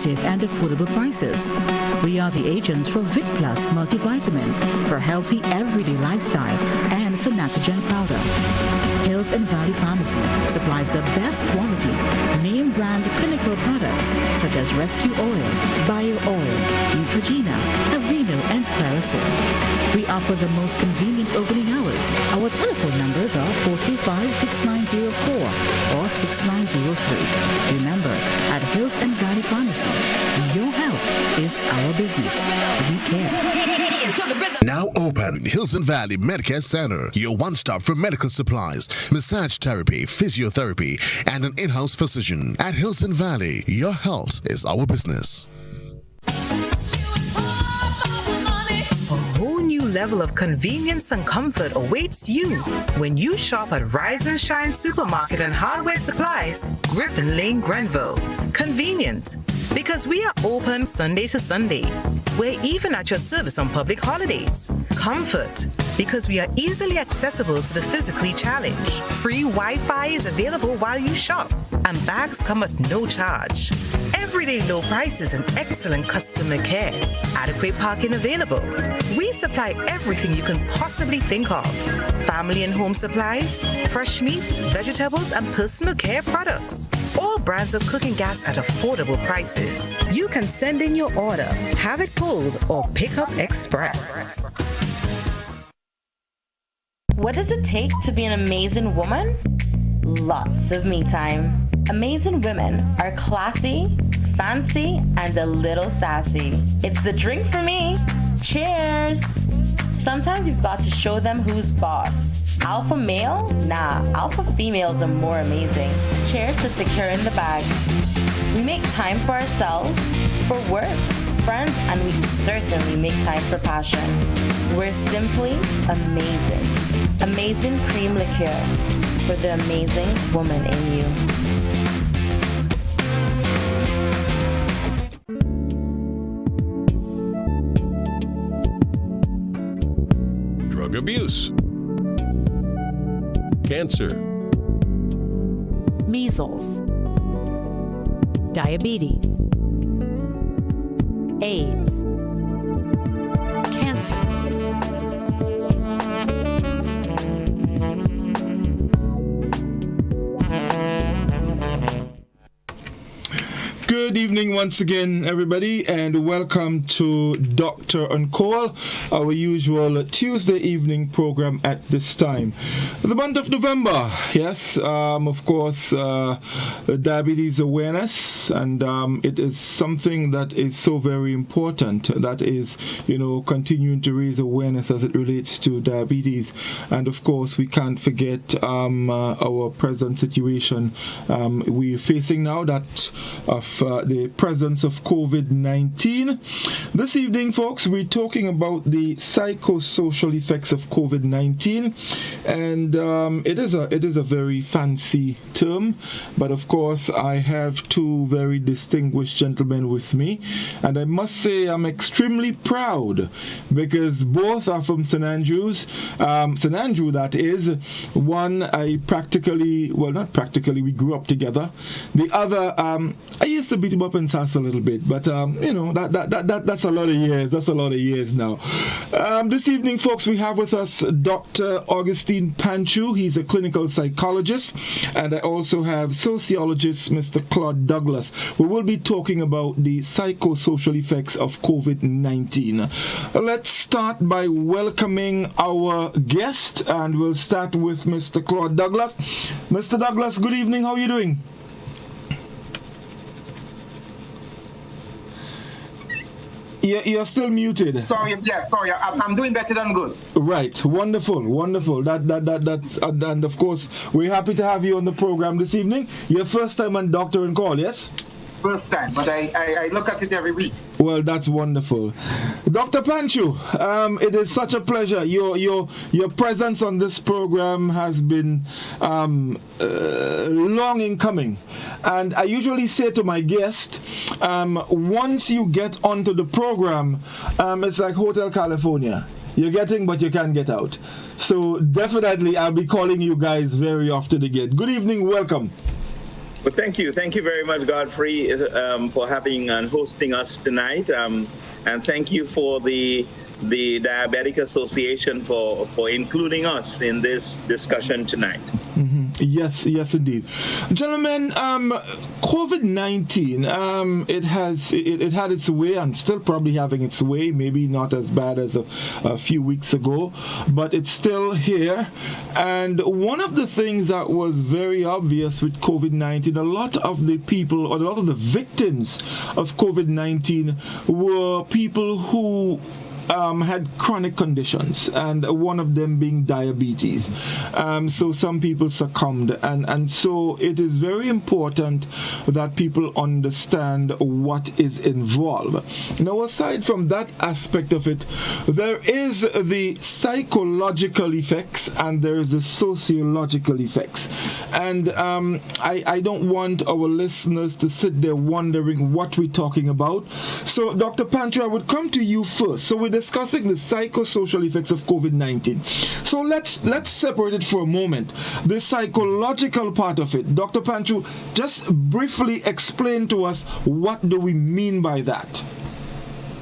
competitive and affordable prices. We are the agents for Vit Plus multivitamin for healthy everyday lifestyle and Sanatogen powder. Hills and Valley Pharmacy supplies the best quality, name brand clinical products such as Rescue Oil, Bio Oil, Neutrogena, Aveeno, and Clarisil. We offer the most convenient opening hours. Our telephone numbers are 435-6904 or 6903. Remember, at Hills and Valley Pharmacy, your health is our business. We care. Now open, Hills and Valley Medicare Center, your one-stop for medical supplies, massage therapy, physiotherapy, and an in-house physician. At Hills and Valley, your health is our business. A whole new level of convenience and comfort awaits you when you shop at Rise and Shine Supermarket and Hardware Supplies, Griffin Lane, Grenville. Convenient, because we are open Sunday to Sunday. We're even at your service on public holidays. Comfort, because we are easily accessible to the physically challenged. Free Wi-Fi is available while you shop, and bags come at no charge. Everyday low prices and excellent customer care. Adequate parking available. We supply everything you can possibly think of. Family and home supplies, fresh meat, vegetables, and personal care products. All brands of cooking gas at affordable prices. You can send in your order, have it pulled, or pick up express. What does it take to be an amazing woman? Lots of me time. Amazing women are classy, fancy, and a little sassy. It's the drink for me. Cheers! Sometimes you've got to show them who's boss. Alpha male? Nah, alpha females are more amazing. Cheers to securing the bag. We make time for ourselves, for work, friends, and we certainly make time for passion. We're simply amazing. Amazing cream liqueur for the amazing woman in you. Drug abuse, cancer, measles, diabetes, AIDS, cancer. Good evening once again, everybody, and welcome to Doctor on Call, our usual Tuesday evening program at this time. The month of November, yes, of course, diabetes awareness, and it is something that is so very important, that is, continuing to raise awareness as it relates to diabetes. And of course, we can't forget our present situation we're facing now, that of the presence of COVID-19. This evening, folks, we're talking about the psychosocial effects of COVID-19, and it is a very fancy term, but of course I have two very distinguished gentlemen with me, and I must say I'm extremely proud because both are from St. Andrews. St. Andrew, that is. One I not practically, we grew up together. The other, I used to beat him up in Sass a little bit, but that's a lot of years. That's a lot of years now. This evening, folks, we have with us Dr. Augustine Panchoo. He's a clinical psychologist, and I also have sociologist Mr. Claude Douglas. We will be talking about the psychosocial effects of COVID-19. Let's start by welcoming our guest, and we'll start with Mr. Claude Douglas. Mr. Douglas, good evening. How are you doing? You're still muted. Sorry. I'm doing better than good. Right, wonderful. That's and of course we're happy to have you on the program this evening. Your first time on Doctor on Call, yes? First time, but I look at it every week. Well, that's wonderful. Dr. Panchoo, it is such a pleasure. Your presence on this program has been long in coming. And I usually say to my guest, once you get onto the program, it's like Hotel California. You're getting, but you can't get out. So definitely I'll be calling you guys very often again. Good evening, welcome. Well, thank you. Thank you very much, Godfrey, for having and hosting us tonight. And thank you for the Diabetic Association for including us in this discussion tonight. Mm-hmm. Yes, indeed. Gentlemen, COVID-19, it had its way and still probably having its way, maybe not as bad as a few weeks ago, but it's still here. And one of the things that was very obvious with COVID-19, a lot of the people, or a lot of the victims of COVID-19 were people who had chronic conditions, and one of them being diabetes. So some people succumbed, and so it is very important that people understand what is involved. Now, aside from that aspect of it, there is the psychological effects and there is the sociological effects. And I don't want our listeners to sit there wondering what we're talking about. So, Dr. Panchoo, I would come to you first. So we're discussing the psychosocial effects of COVID-19. So let's separate it for a moment. The psychological part of it. Dr. Panchoo, just briefly explain to us what do we mean by that?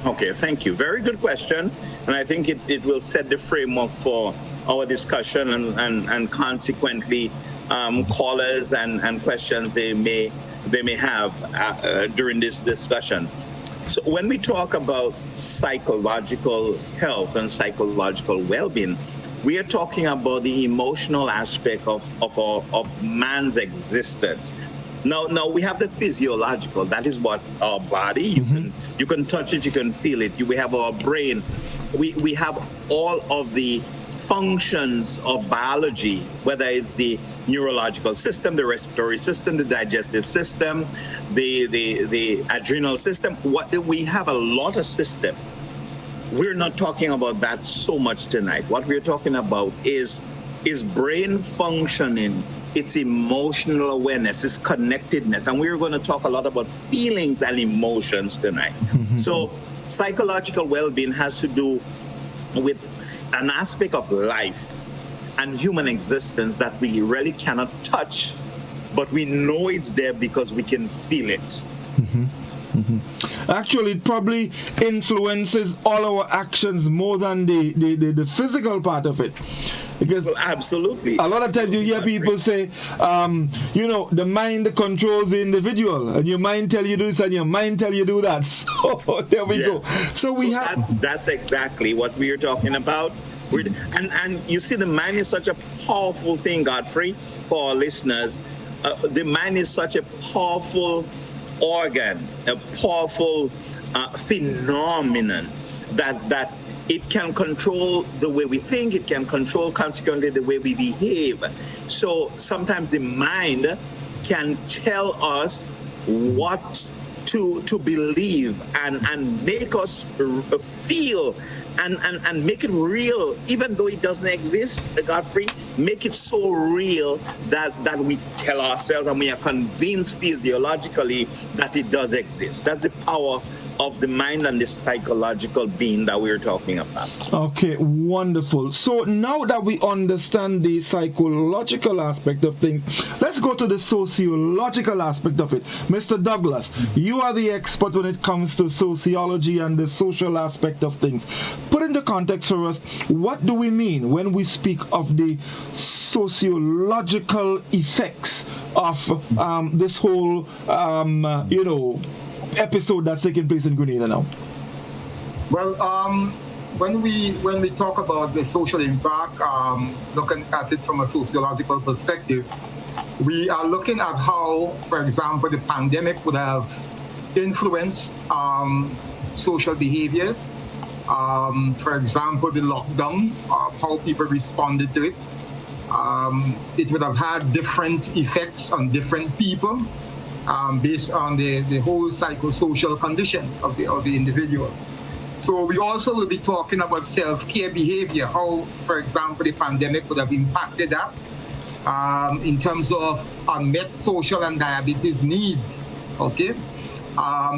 Okay, thank you. Very good question. And I think it will set the framework for our discussion and consequently callers and questions they may have during this discussion. So when we talk about psychological health and psychological well-being, we are talking about the emotional aspect of man's existence. Now we have the physiological. That is what our body. You can touch it, you can feel it. We have our brain. We have all of the functions of biology, whether it's the neurological system, the respiratory system, the digestive system, the adrenal system. We have a lot of systems. We're not talking about that so much tonight. What we're talking about is brain functioning, its emotional awareness, its connectedness, and we're going to talk a lot about feelings and emotions tonight. So psychological well-being has to do with an aspect of life and human existence that we really cannot touch, but we know it's there because we can feel it. Actually, it probably influences all our actions more than the physical part of it. Because absolutely. A lot of times you hear people say, the mind controls the individual, and your mind tell you do this and your mind tell you do that. So there we go. So that's exactly what we are talking about. And you see, the mind is such a powerful thing, Godfrey, for our listeners. The mind is such a powerful organ, a powerful phenomenon that it can control the way we think, it can control consequently the way we behave. So sometimes the mind can tell us what to believe and make us feel and make it real, even though it doesn't exist, Godfrey, make it so real that we tell ourselves and we are convinced physiologically that it does exist. That's the power of the mind and the psychological being that we're talking about. Okay, wonderful. So now that we understand the psychological aspect of things, let's go to the sociological aspect of it. Mr. Douglas, you are the expert when it comes to sociology and the social aspect of things. Put into context for us, what do we mean when we speak of the sociological effects of this whole, episode that's taking place in Grenada now? Well, when we talk about the social impact, looking at it from a sociological perspective, we are looking at how, for example, the pandemic would have influenced social behaviors. For example, the lockdown, how people responded to it. It would have had different effects on different people. Based on the whole psychosocial conditions of the individual. So we also will be talking about self-care behavior, how, for example, the pandemic would have impacted that in terms of unmet social and diabetes needs, okay?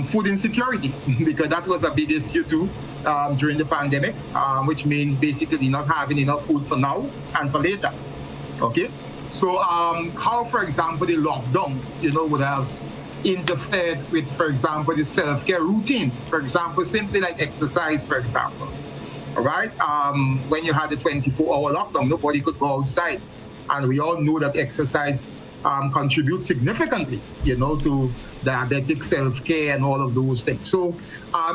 Food insecurity, because that was a big issue too during the pandemic, which means basically not having enough food for now and for later, okay? So how, for example, the lockdown, would have interfered with, for example, the self-care routine. For example, simply like exercise, for example. All right? When you had the 24-hour lockdown, nobody could go outside. And we all know that exercise contributes significantly, to diabetic self-care and all of those things. So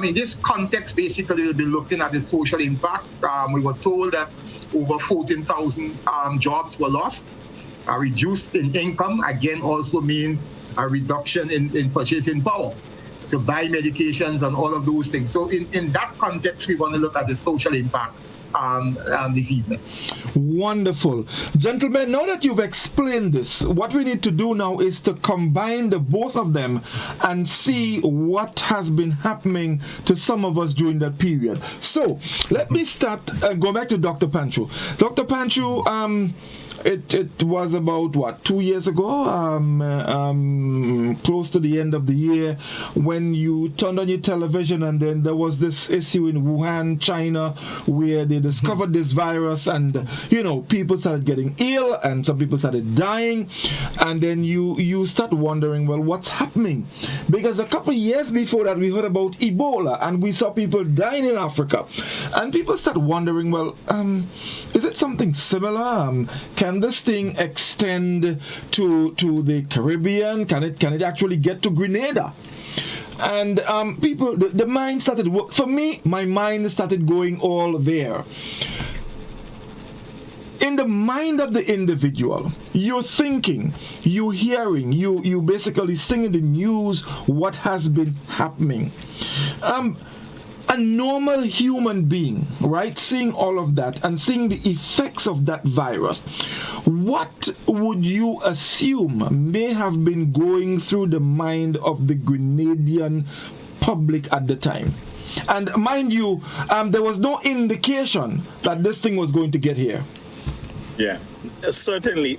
in this context, basically, we'll be looking at the social impact. We were told that over 14,000 jobs were lost. Reduced in income, again, also means a reduction in purchasing power to buy medications and all of those things. So in that context, we want to look at the social impact this evening. Wonderful. Gentlemen, now that you've explained this, what we need to do now is to combine the both of them and see what has been happening to some of us during that period. So, let me start, go back to Dr. Panchoo. Dr. Panchoo, it was about 2 years ago, close to the end of the year, when you turned on your television, and then there was this issue in Wuhan, China, where they discovered this virus, and people started getting ill, and some people started dying, and then you start wondering, well, what's happening? Because a couple of years before that, we heard about Ebola, and we saw people dying in Africa, and people start wondering, well, is it something similar? Can this thing extend to the Caribbean? Can it actually get to Grenada? And people, the mind started, for me, my mind started going all there. In the mind of the individual, you're thinking, you're hearing, you basically seeing in the news what has been happening. A normal human being, right, seeing all of that and seeing the effects of that virus, what would you assume may have been going through the mind of the Grenadian public at the time? And mind you, there was no indication that this thing was going to get here. Yeah, certainly.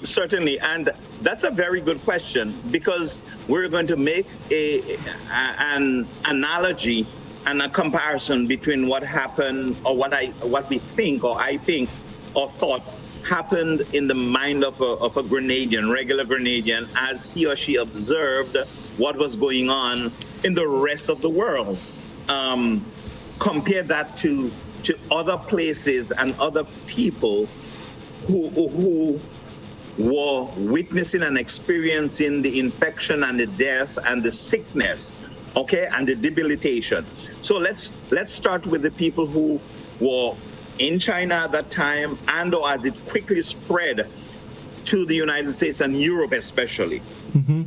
And that's a very good question, because we're going to make an analogy and a comparison between what happened, or what we think, or I think, or thought happened in the mind of a Grenadian, regular Grenadian, as he or she observed what was going on in the rest of the world. Compare that to other places and other people who were witnessing and experiencing the infection and the death and the sickness, okay, and the debilitation. So let's start with the people who were in China at that time, and or as it quickly spread to the United States and Europe especially. Mm-hmm.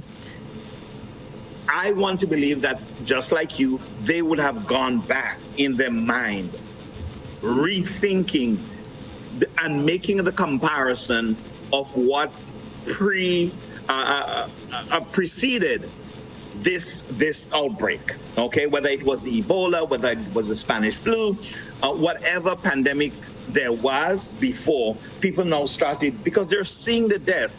I want to believe that, just like you, they would have gone back in their mind, rethinking and making the comparison of what preceded this outbreak, okay? Whether it was Ebola, whether it was the Spanish flu, whatever pandemic there was before, people now started, because they're seeing the death.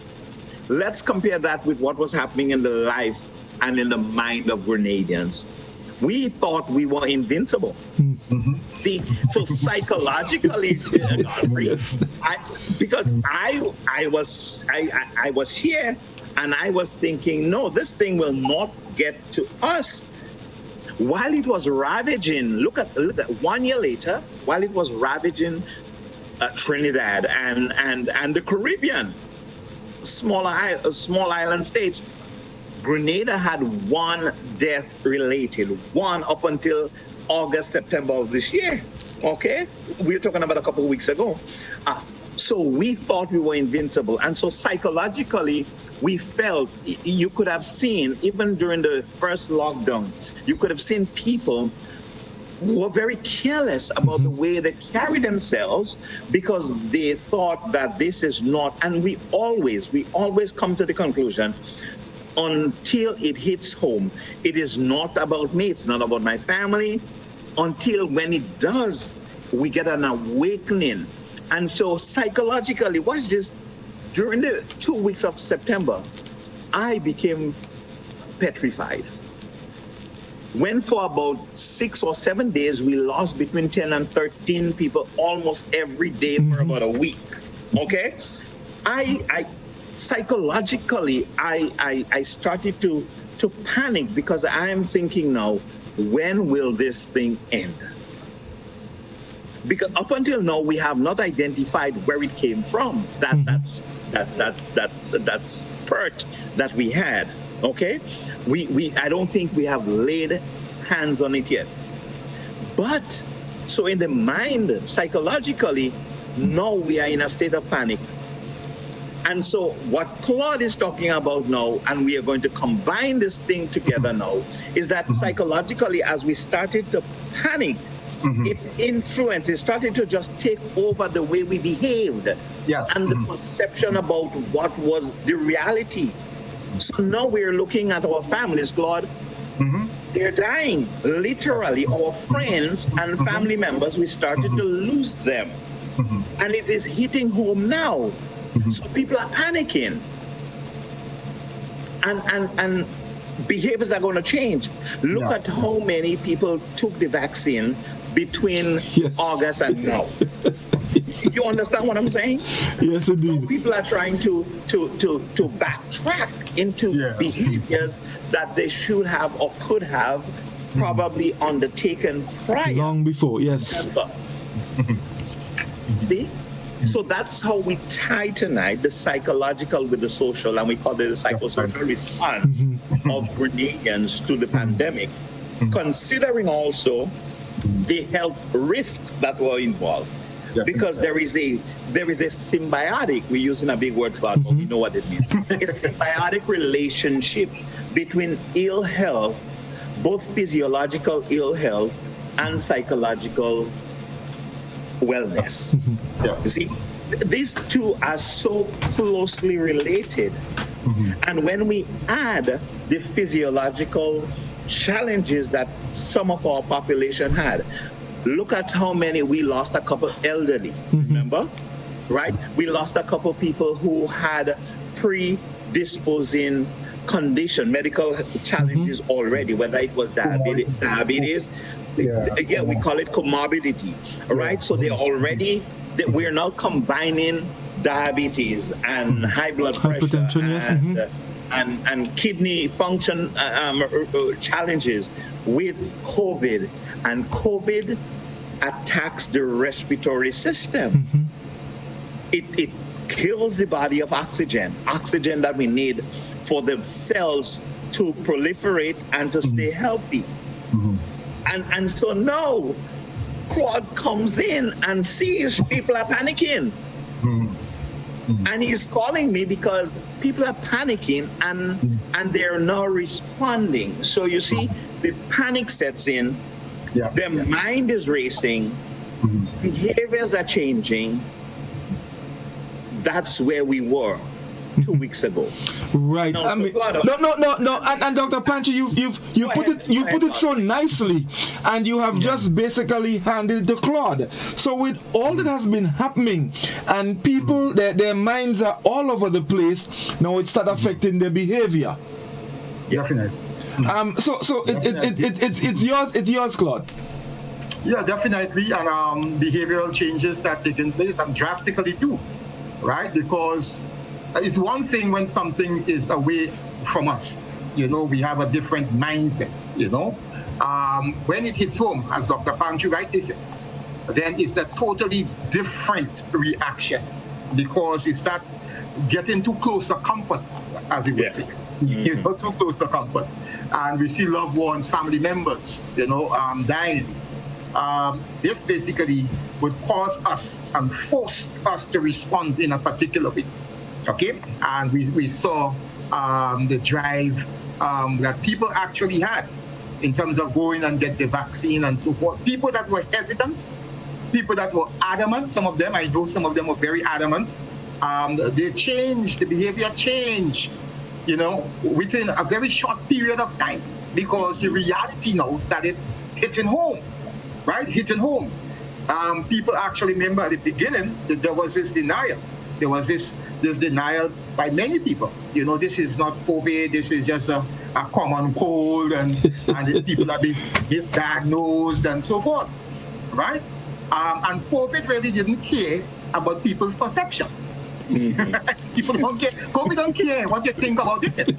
Let's compare that with what was happening in the life and in the mind of Grenadians. We thought we were invincible. Mm-hmm. So psychologically, Godfrey, yes. because I was here, and I was thinking, no, this thing will not get to us. While it was ravaging, look at 1 year later, while it was ravaging Trinidad and the Caribbean, small island states, Grenada had one death related, one up until August, September of this year. Okay? We were talking about a couple of weeks ago. So we thought we were invincible. And so psychologically, we felt, you could have seen, even during the first lockdown, you could have seen people who were very careless about the way they carry themselves, because they thought that this is not, and we always come to the conclusion, until it hits home, it is not about me, it's not about my family, until when it does, we get an awakening. And so psychologically, watch this, during the 2 weeks of September, I became petrified. When for about 6 or 7 days, we lost between 10 and 13 people almost every day for about a week, okay? psychologically, I started to panic because I am thinking now, when will this thing end? Because up until now, we have not identified where it came from. That spurt that we had. Okay, I don't think we have laid hands on it yet. But so in the mind, psychologically, now we are in a state of panic. And so what Claude is talking about now, and we are going to combine this thing together now, is that psychologically, as we started to panic, it influenced, it started to just take over the way we behaved, and the perception about what was the reality. So now we're looking at our families, Claude. They're dying. Literally, our friends and family members, we started to lose them. And it is hitting home now. So people are panicking. And behaviors are going to change. Look at how many people took the vaccine between August and now. You understand what I'm saying? Yes, indeed. So people are trying to backtrack into behaviors that they should have or could have probably undertaken prior. Long before, yes. See? So that's how we tie tonight the psychological with the social, and we call it the psychosocial response of Grenadians to the pandemic, considering also the health risks that were involved. Because there is a symbiotic, we're using a big word, Claude, but we know what it means. A symbiotic relationship between ill health, both physiological ill health and psychological wellness. You see, these two are so closely related. And when we add the physiological challenges that some of our population had, look at how many we lost, a couple elderly, remember? Right? We lost a couple people who had predisposing condition, medical challenges already, whether it was diabetes. Again, we call it comorbidity, right? So they're already, we're now combining diabetes and high blood pressure and kidney function challenges with COVID. And COVID attacks the respiratory system. It kills the body of oxygen that we need for the cells to proliferate and to stay healthy. And so now Claude comes in and sees people are panicking. And he's calling me because people are panicking and they're now responding. So you see, the panic sets in, their mind is racing, behaviors are changing. That's where we were 2 weeks ago. Right. No, I mean, no. And Dr. Panchoo, you put it so nicely, and you have just basically handed it to Claude. So with all that has been happening, and people, their minds are all over the place. Now it start affecting their behavior. Definitely. So it's yours, Claude. Yeah, definitely. And behavioral changes are taking place, and drastically too, right? Because it's one thing when something is away from us. You know, we have a different mindset, you know. When it hits home, as Dr. Panchoo rightly said, then it's a totally different reaction because it starts getting too close to comfort, as you would say. You know, too close to comfort. And we see loved ones, family members, you know, dying. This basically would cause us and force us to respond in a particular way. Okay? And we saw the drive that people actually had in terms of going and get the vaccine and so forth. People that were hesitant, people that were adamant, some of them, I know some of them were very adamant. They changed, the behavior changed, you know, within a very short period of time because the reality now started hitting home, right? Hitting home. People actually remember at the beginning that there was this denial. There was this denial by many people. You know, this is not COVID, this is just a common cold and people are misdiagnosed and so forth, right? And COVID really didn't care about people's perception. People don't care. COVID don't care what you think about it.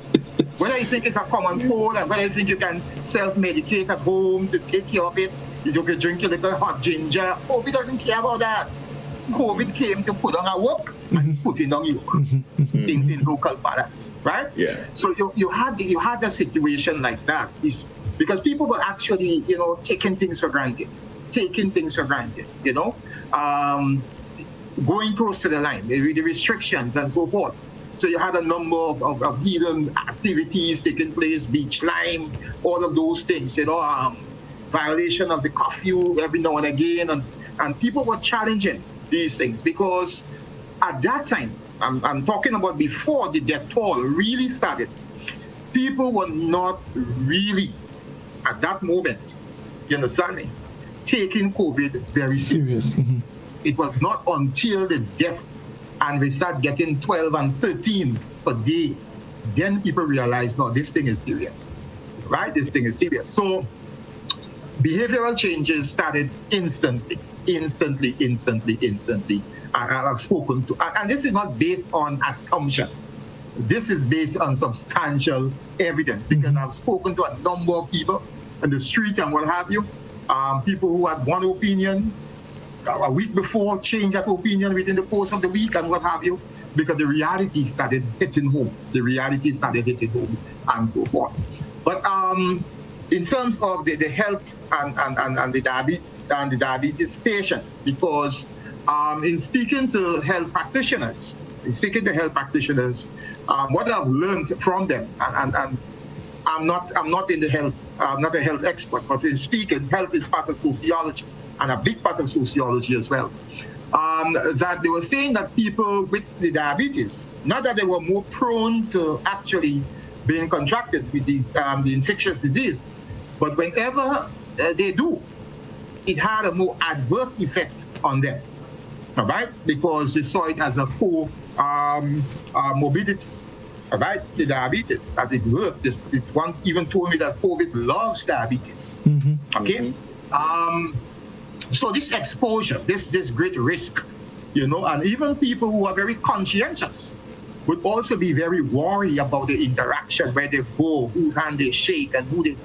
Whether you think it's a common cold and whether you think you can self-medicate at home to take care of it, you can drink a little hot ginger. COVID doesn't care about that. COVID came to put on a work and put it on you in local balance, right? Yeah. So you had a situation like that is because people were actually, taking things for granted, going close to the line, the restrictions and so forth. So you had a number of hidden activities taking place, beach line, all of those things, violation of the curfew every now and again, and people were challenging these things because at that time, I'm talking about before the death toll really started, people were not really, at that moment, you understand me, taking COVID very serious. It was not until the death and they start getting 12 and 13 per day, then people realize, no, this thing is serious, right? This thing is serious. So behavioral changes started instantly. And I've spoken to, and this is not based on assumption. This is based on substantial evidence because I've spoken to a number of people in the street and what have you, people who had one opinion, a week before change that opinion within the course of the week and what have you, because the reality started hitting home. And so forth. But in terms of the health and the diabetes patient, because in speaking to health practitioners, what I've learned from them, and I'm not in the health, I'm not a health expert, but in speaking, health is part of sociology and a big part of sociology as well. That they were saying that people with the diabetes, not that they were more prone to actually being contracted with these the infectious disease, but whenever they do, it had a more adverse effect on them, all right? Because they saw it as a morbidity, all right? The diabetes at its work. One even told me that COVID loves diabetes, okay? So this exposure, this great risk, and even people who are very conscientious would also be very worried about the interaction, where they go, whose hand they shake, and who they,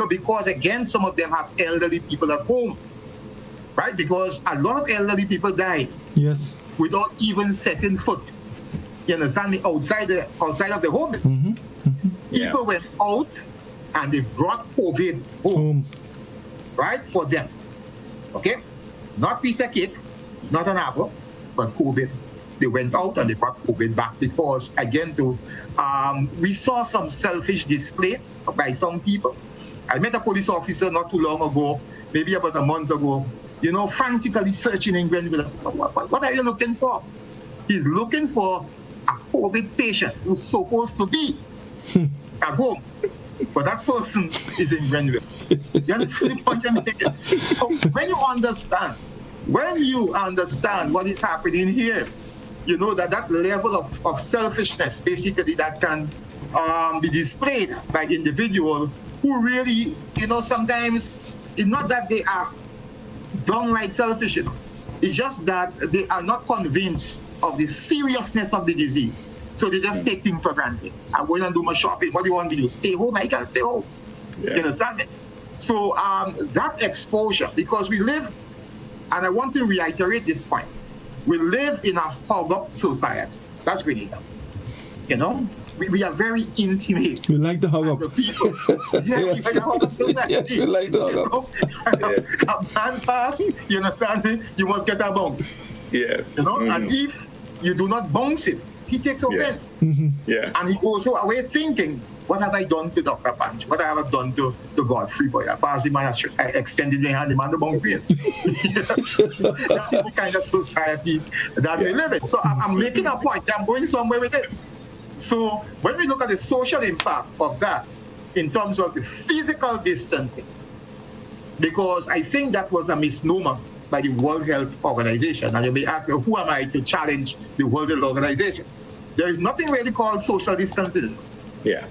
because again, some of them have elderly people at home, right? Because a lot of elderly people died without even setting foot, you understand me, outside of the home. People went out and they brought COVID home, right, for them. Okay? Not piece of cake, not an apple, but COVID. They went out and they brought COVID back because, again, we saw some selfish display by some people. I met a police officer not too long ago, maybe about a month ago, frantically searching in Grenville. I said, what are you looking for? He's looking for a COVID patient who's supposed to be at home. But that person is in Grenville. You understand the point I'm making? When you understand what is happening here, that level of selfishness, basically, that can be displayed by individuals who really, sometimes it's not that they are downright selfish, It's just that they are not convinced of the seriousness of the disease. So they just take things for granted. I went and do my shopping. What do you want me to do? Stay home? I can stay home. You understand me? So that exposure, because we live, and I want to reiterate this point, we live in a hug-up society. That's really dumb. We are very intimate. We like the hug-up. People. Yeah, we like the hug-up society. Yes, we like the hug-up. A man pass, you understand me? You must get a bounce. Yeah. And if you do not bounce him, he takes offense. Yeah. And he goes away thinking, what have I done to Dr. Panchoo? What have I done to Godfrey boy? I passed him and I extended my hand, the man to bounce me in. That is the kind of society that we live in. So I'm making a point. I'm going somewhere with this. So when we look at the social impact of that in terms of the physical distancing, because I think that was a misnomer by the World Health Organization. And you may ask, who am I to challenge the World Health Organization? There is nothing really called social distancing. Yeah.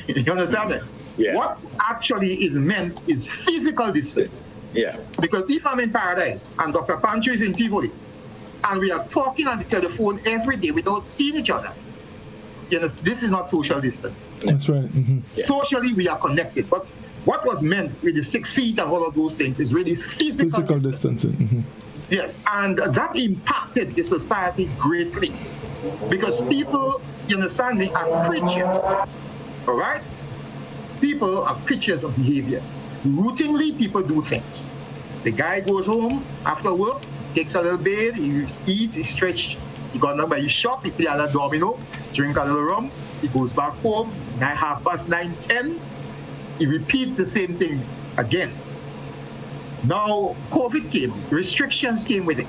You understand me? Yeah. What actually is meant is physical distance. Yeah. Because if I'm in Paradise and Dr. Panchoo is in Tivoli, and we are talking on the telephone every day without seeing each other. You know, this is not social distance. That's right. Mm-hmm. Socially, we are connected, but what was meant with the 6 feet and all of those things is really physical distancing. Mm-hmm. Yes, and that impacted the society greatly because people, you understand me, are creatures, all right? People are creatures of behavior. Routinely, people do things. The guy goes home after work, takes a little bit, he eats, he stretches, he got down by his shop, he play a little domino, drink a little rum, he goes back home, 9:30, 10. He repeats the same thing again. Now, COVID came, restrictions came with it.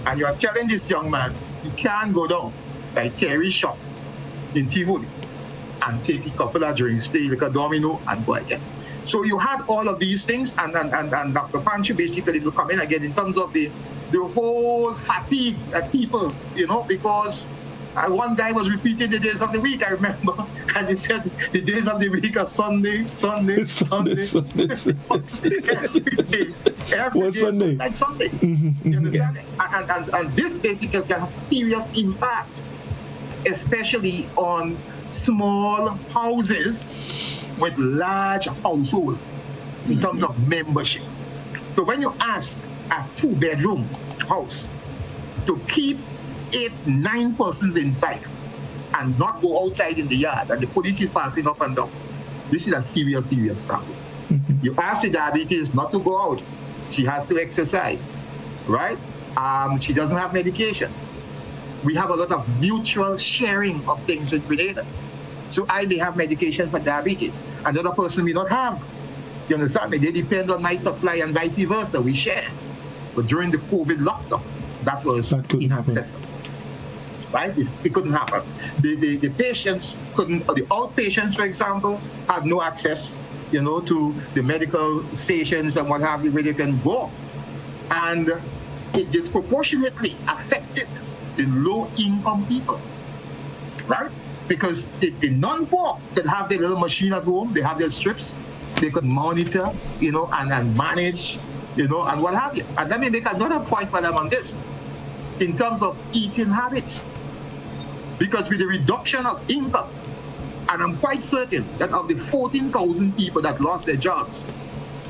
And you are telling this young man, he can't go down by Terry's shop in Tivoli and take a couple of drinks, play like a domino, and go again. So you had all of these things, and Dr. Panchoo basically will come in again in terms of the whole fatigue that people, you know, because one guy was repeating the days of the week, I remember, and he said the days of the week are Sunday. Sunday. Every day Sunday? like Sunday. Mm-hmm. You understand? And this basically can have serious impact, especially on small houses with large households in terms of membership. So when you ask a 2-bedroom house to keep 8-9 persons inside and not go outside in the yard and the police is passing up and down, this is a serious problem. You ask the diabetes not to go out, she has to exercise, right? She doesn't have medication. We have a lot of mutual sharing of things with Grenada. So I may have medication for diabetes, another person may not have. You understand me? They depend on my supply and vice versa. We share. But during the COVID lockdown, that was inaccessible. Right? It couldn't happen. The patients couldn't, or the outpatients, for example, had no access, you know, to the medical stations and what have you, where they can go. And it disproportionately affected the low-income people, right? Because the non-poor that have their little machine at home, they have their strips, they could monitor, you know, and manage, you know, and what have you. And let me make another point for them on this, in terms of eating habits. Because with the reduction of income, and I'm quite certain that of the 14,000 people that lost their jobs,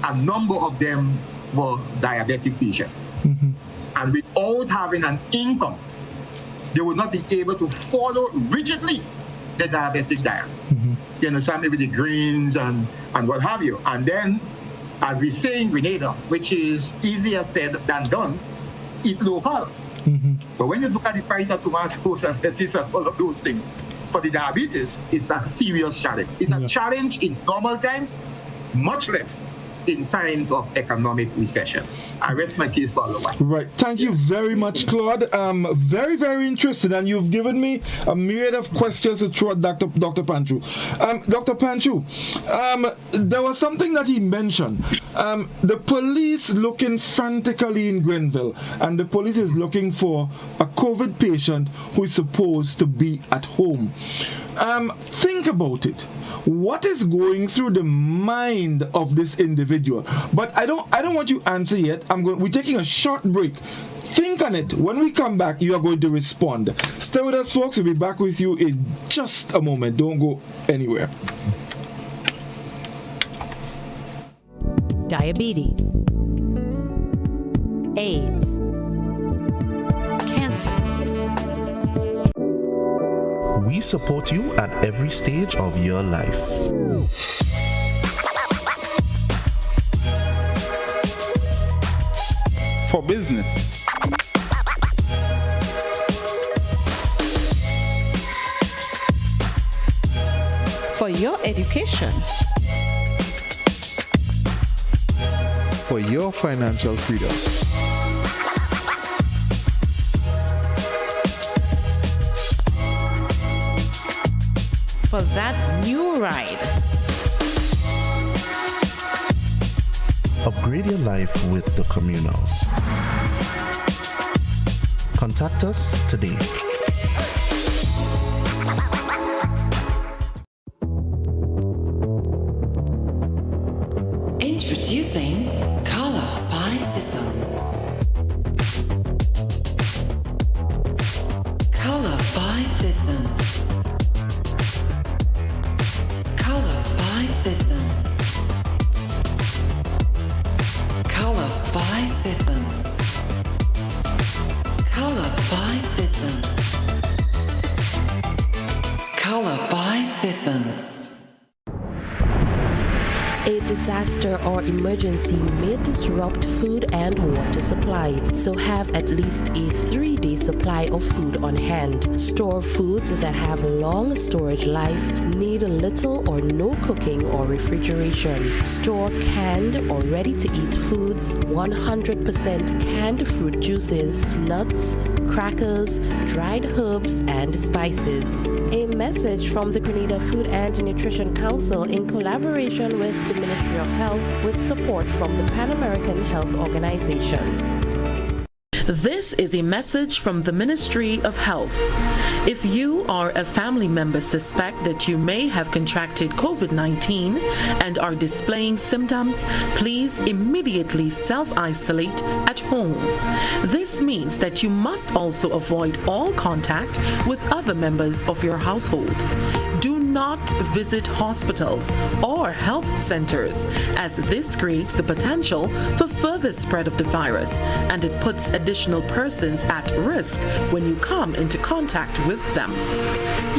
a number of them were diabetic patients. Mm-hmm. And without having an income, they would not be able to follow rigidly the diabetic diet. Mm-hmm. You understand me, with the greens and what have you. And then, as we say in Grenada, which is easier said than done, eat local. Mm-hmm. But when you look at the price of tomatoes and lettuce and all of those things, for the diabetes, it's a serious challenge. It's a challenge in normal times, much less in times of economic recession. I rest my case for a while. Right. Thank you very much, Claude. Very, very interested, and you've given me a myriad of questions to throw at Dr. Panchoo. Dr. Panchoo, there was something that he mentioned. The police looking frantically in Grenville, and the police is looking for a COVID patient who is supposed to be at home. Think about it. What is going through the mind of this individual? But I don't want you to answer yet. We're taking a short break. Think on it. When we come back, you are going to respond. Stay with us, folks. We'll be back with you in just a moment. Don't go anywhere. Diabetes, AIDS, cancer. We support you at every stage of your life. For business, For your education. for your financial freedom. For that new ride. Upgrade your life with the Communal. Contact us today. Introducing Color by Sissons. by season. Color by season. Color by seasons. A disaster or emergency may disrupt food and water supply, so have at least a 3-day supply of food on hand. Store foods that have long storage life, need little or no cooking or refrigeration. Store canned or ready-to-eat foods, 100% canned fruit juices, nuts, crackers, dried herbs, and spices. A message from the Grenada Food and Nutrition Council in collaboration with the Ministry of Health with support from the Pan American Health Organization. This is a message from the Ministry of Health. If you or a family member suspect that you may have contracted COVID-19 and are displaying symptoms, please immediately self-isolate at home. This means that you must also avoid all contact with other members of your household. Do not visit hospitals or health centers, as this creates the potential for further spread of the virus, and it puts additional persons at risk when you come into contact with them.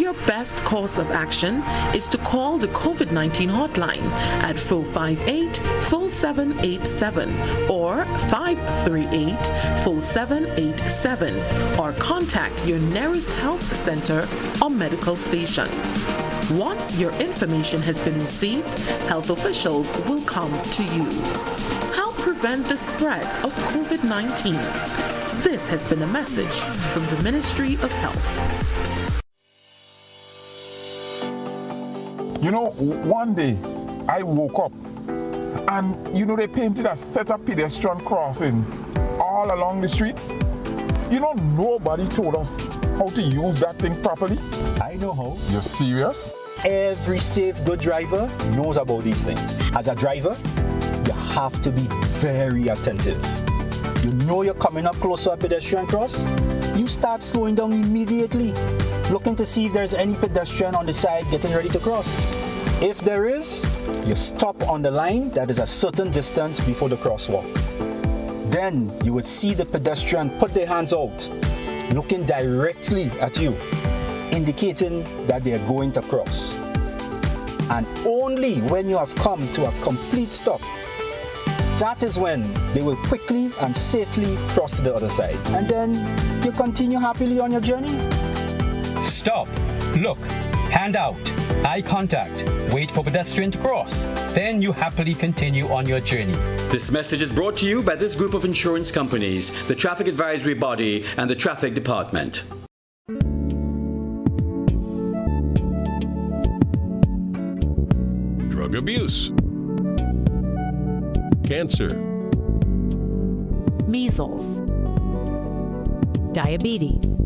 Your best course of action is to call the COVID-19 hotline at 458-4787 or 538-4787, or contact your nearest health center or medical station. Once your information has been received, health officials will come to you. Help prevent the spread of COVID-19. This has been a message from the Ministry of Health. You know, one day I woke up and, they painted a set of pedestrian crossing all along the streets. Nobody told us how to use that thing properly. I know how. You're serious? Every safe, good driver knows about these things. As a driver, you have to be very attentive. You know you're coming up close to a pedestrian cross, you start slowing down immediately, looking to see if there's any pedestrian on the side getting ready to cross. If there is, you stop on the line that is a certain distance before the crosswalk. Then you would see the pedestrian put their hands out, looking directly at you, indicating that they are going to cross. And only when you have come to a complete stop, that is when they will quickly and safely cross to the other side. And then you continue happily on your journey. Stop, look, hand out, eye contact, wait for pedestrian to cross. Then you happily continue on your journey. This message is brought to you by this group of insurance companies, the Traffic Advisory Body, and the Traffic Department. Drug abuse, cancer, Measles, diabetes,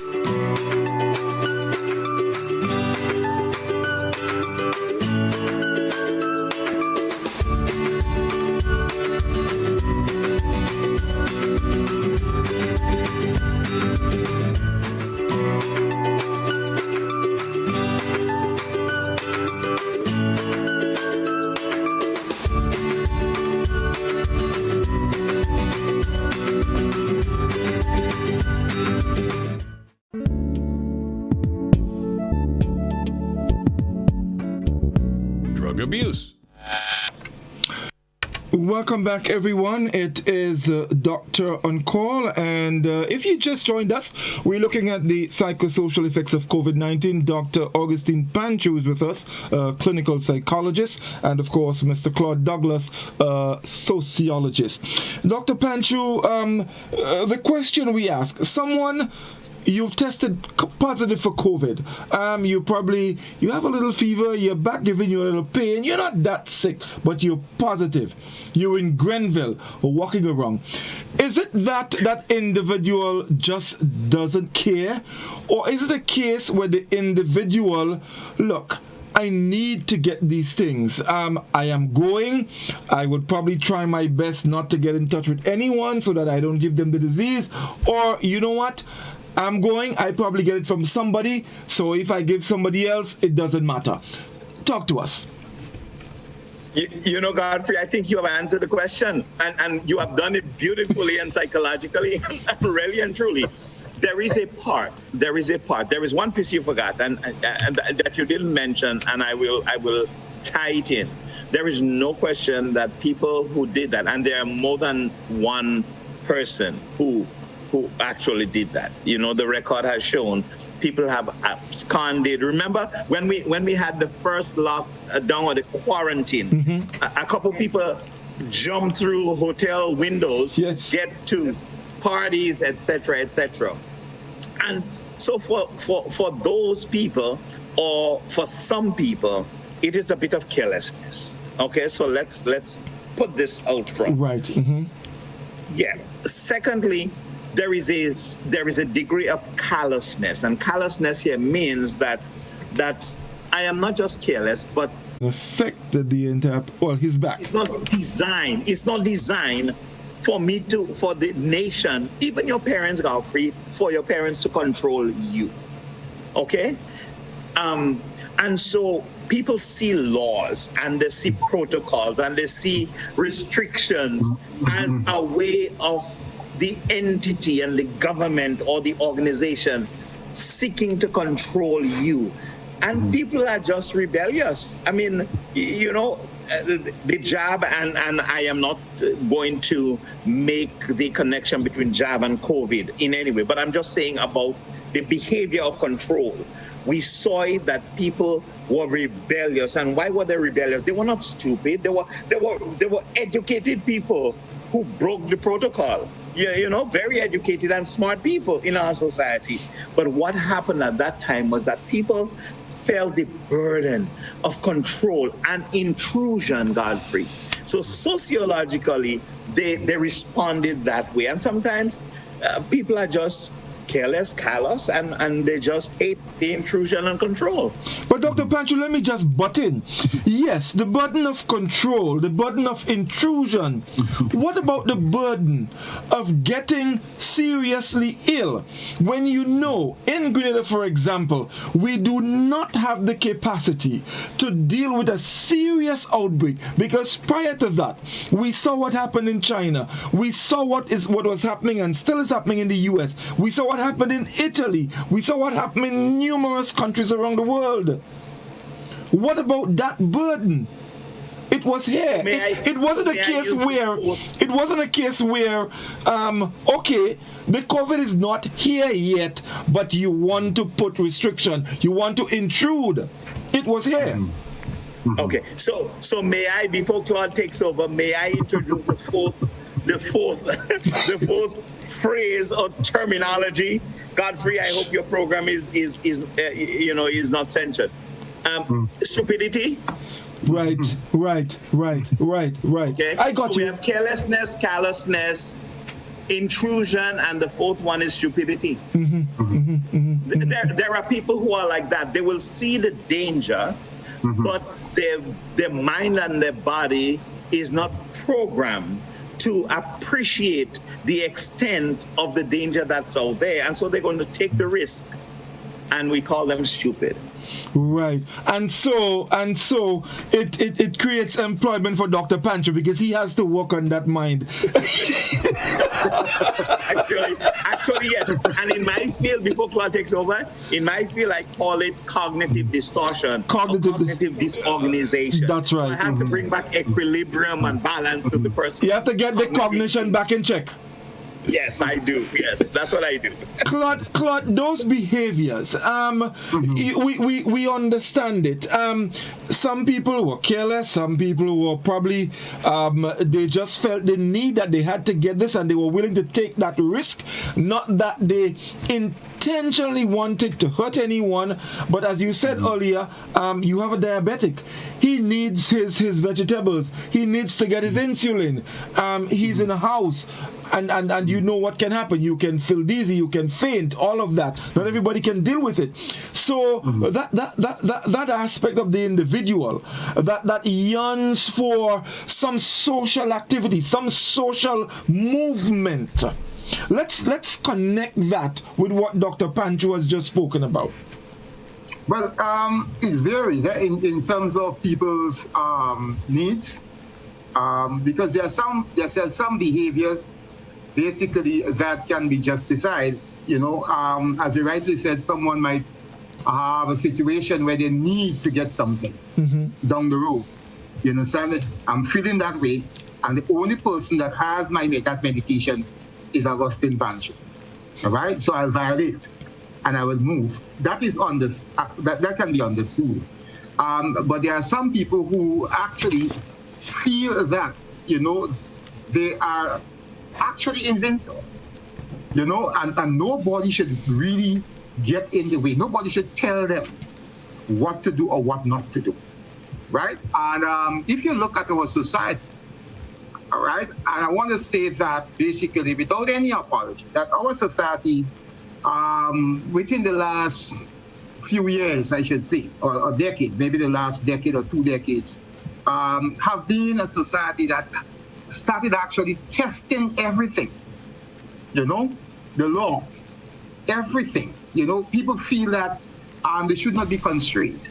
abuse. Welcome back, everyone. It is Dr. On Call, and if you just joined us, we're looking at the psychosocial effects of COVID-19. Dr. Augustine Panchoo is with us, clinical psychologist, and of course, Mr. Claude Douglas, sociologist. Dr. Panchoo, the question we ask, someone you've tested positive for COVID. You have a little fever, your back giving you a little pain. You're not that sick, but you're positive. You're in Grenville walking around. Is it that individual just doesn't care? Or is it a case where the individual, look, I need to get these things. I am going. I would probably try my best not to get in touch with anyone so that I don't give them the disease. Or, you know what? I'm going, I probably get it from somebody, so if I give somebody else, it doesn't matter. Talk to us. You know, Godfrey, I think you have answered the question, and you have done it beautifully and psychologically, really and truly. There is one piece you forgot, and that you didn't mention, and I will tie it in. There is no question that people who did that, and there are more than one person who actually did that. You know, the record has shown people have absconded. Remember when we had the first lockdown or the quarantine, a couple people jumped through hotel windows, get to parties, etc., etc. And so for those people, or for some people, it is a bit of carelessness. Okay, so let's put this out front. Right. Mm-hmm. Yeah. Secondly, there is a degree of callousness, and callousness here means that I am not just careless, but affected the entire. Well, he's back. It's not designed for the nation, even your parents, Godfrey, for your parents to control you. Okay? And so people see laws and they see protocols and they see restrictions as a way of the entity and the government or the organization seeking to control you. And people are just rebellious. I mean, you know, the jab, and I am not going to make the connection between jab and COVID in any way, but I'm just saying about the behavior of control. We saw it that people were rebellious. And why were they rebellious? They were not stupid. They were educated people who broke the protocol. You know, very educated and smart people in our society. But what happened at that time was that people felt the burden of control and intrusion, Godfrey. So sociologically, they responded that way. And sometimes people are just careless, callous, and they just hate the intrusion and control. But Dr. Panchoo, let me just butt in. Yes, the burden of control, the burden of intrusion. What about the burden of getting seriously ill when you know, in Grenada, for example, we do not have the capacity to deal with a serious outbreak, because prior to that, we saw what happened in China. We saw what was happening and still is happening in the US. We saw what happened in Italy. We saw what happened in numerous countries around the world. What about that burden? It was here. It wasn't a case where okay, the COVID is not here yet, but you want to put restriction, you want to intrude. It was here. Okay, so may I, before Claude takes over, may I introduce the fourth phrase or terminology? Godfrey, I hope your program is not censored. Stupidity. Right. Okay. I got so you. We have carelessness, callousness, intrusion, and the fourth one is stupidity. There are people who are like that. They will see the danger, but their mind and their body is not programmed to appreciate the extent of the danger that's out there, and so they're going to take the risk, and we call them stupid. Right, and so it creates employment for Dr. Panchoo, because he has to work on that mind. Actually, yes. And in my field, before Claude takes over, in my field, I call it cognitive distortion, cognitive disorganization. That's right. So I have to bring back equilibrium and balance to the person. You have to get the cognition back in check. Yes, I do. Yes, that's what I do. Claude, those behaviors, we understand it. Some people were careless. Some people were probably, they just felt the need that they had to get this, and they were willing to take that risk. Not that they intentionally wanted to hurt anyone, but as you said earlier, you have a diabetic. He needs his vegetables. He needs to get his insulin. He's in a house. And you know what can happen. You can feel dizzy, you can faint, all of that. Not everybody can deal with it. So that aspect of the individual that yearns for some social activity, some social movement. Let's connect that with what Dr. Panchoo has just spoken about. Well, it varies in terms of people's needs, because there are some behaviors basically that can be justified. As you rightly said, someone might have a situation where they need to get something down the road. You understand? I'm feeling that way, and the only person that has that medication is Augustine Panchoo. All right, so I'll violate, and I will move. That is that can be understood. But there are some people who actually feel that they are actually invincible. And nobody should really get in the way. Nobody should tell them what to do or what not to do. Right? And if you look at our society, all right, and I want to say that basically without any apology, that our society, within the last few years, I should say, or decades, maybe the last decade or 2 decades, have been a society that started actually testing everything. The law, everything. People feel that they should not be constrained.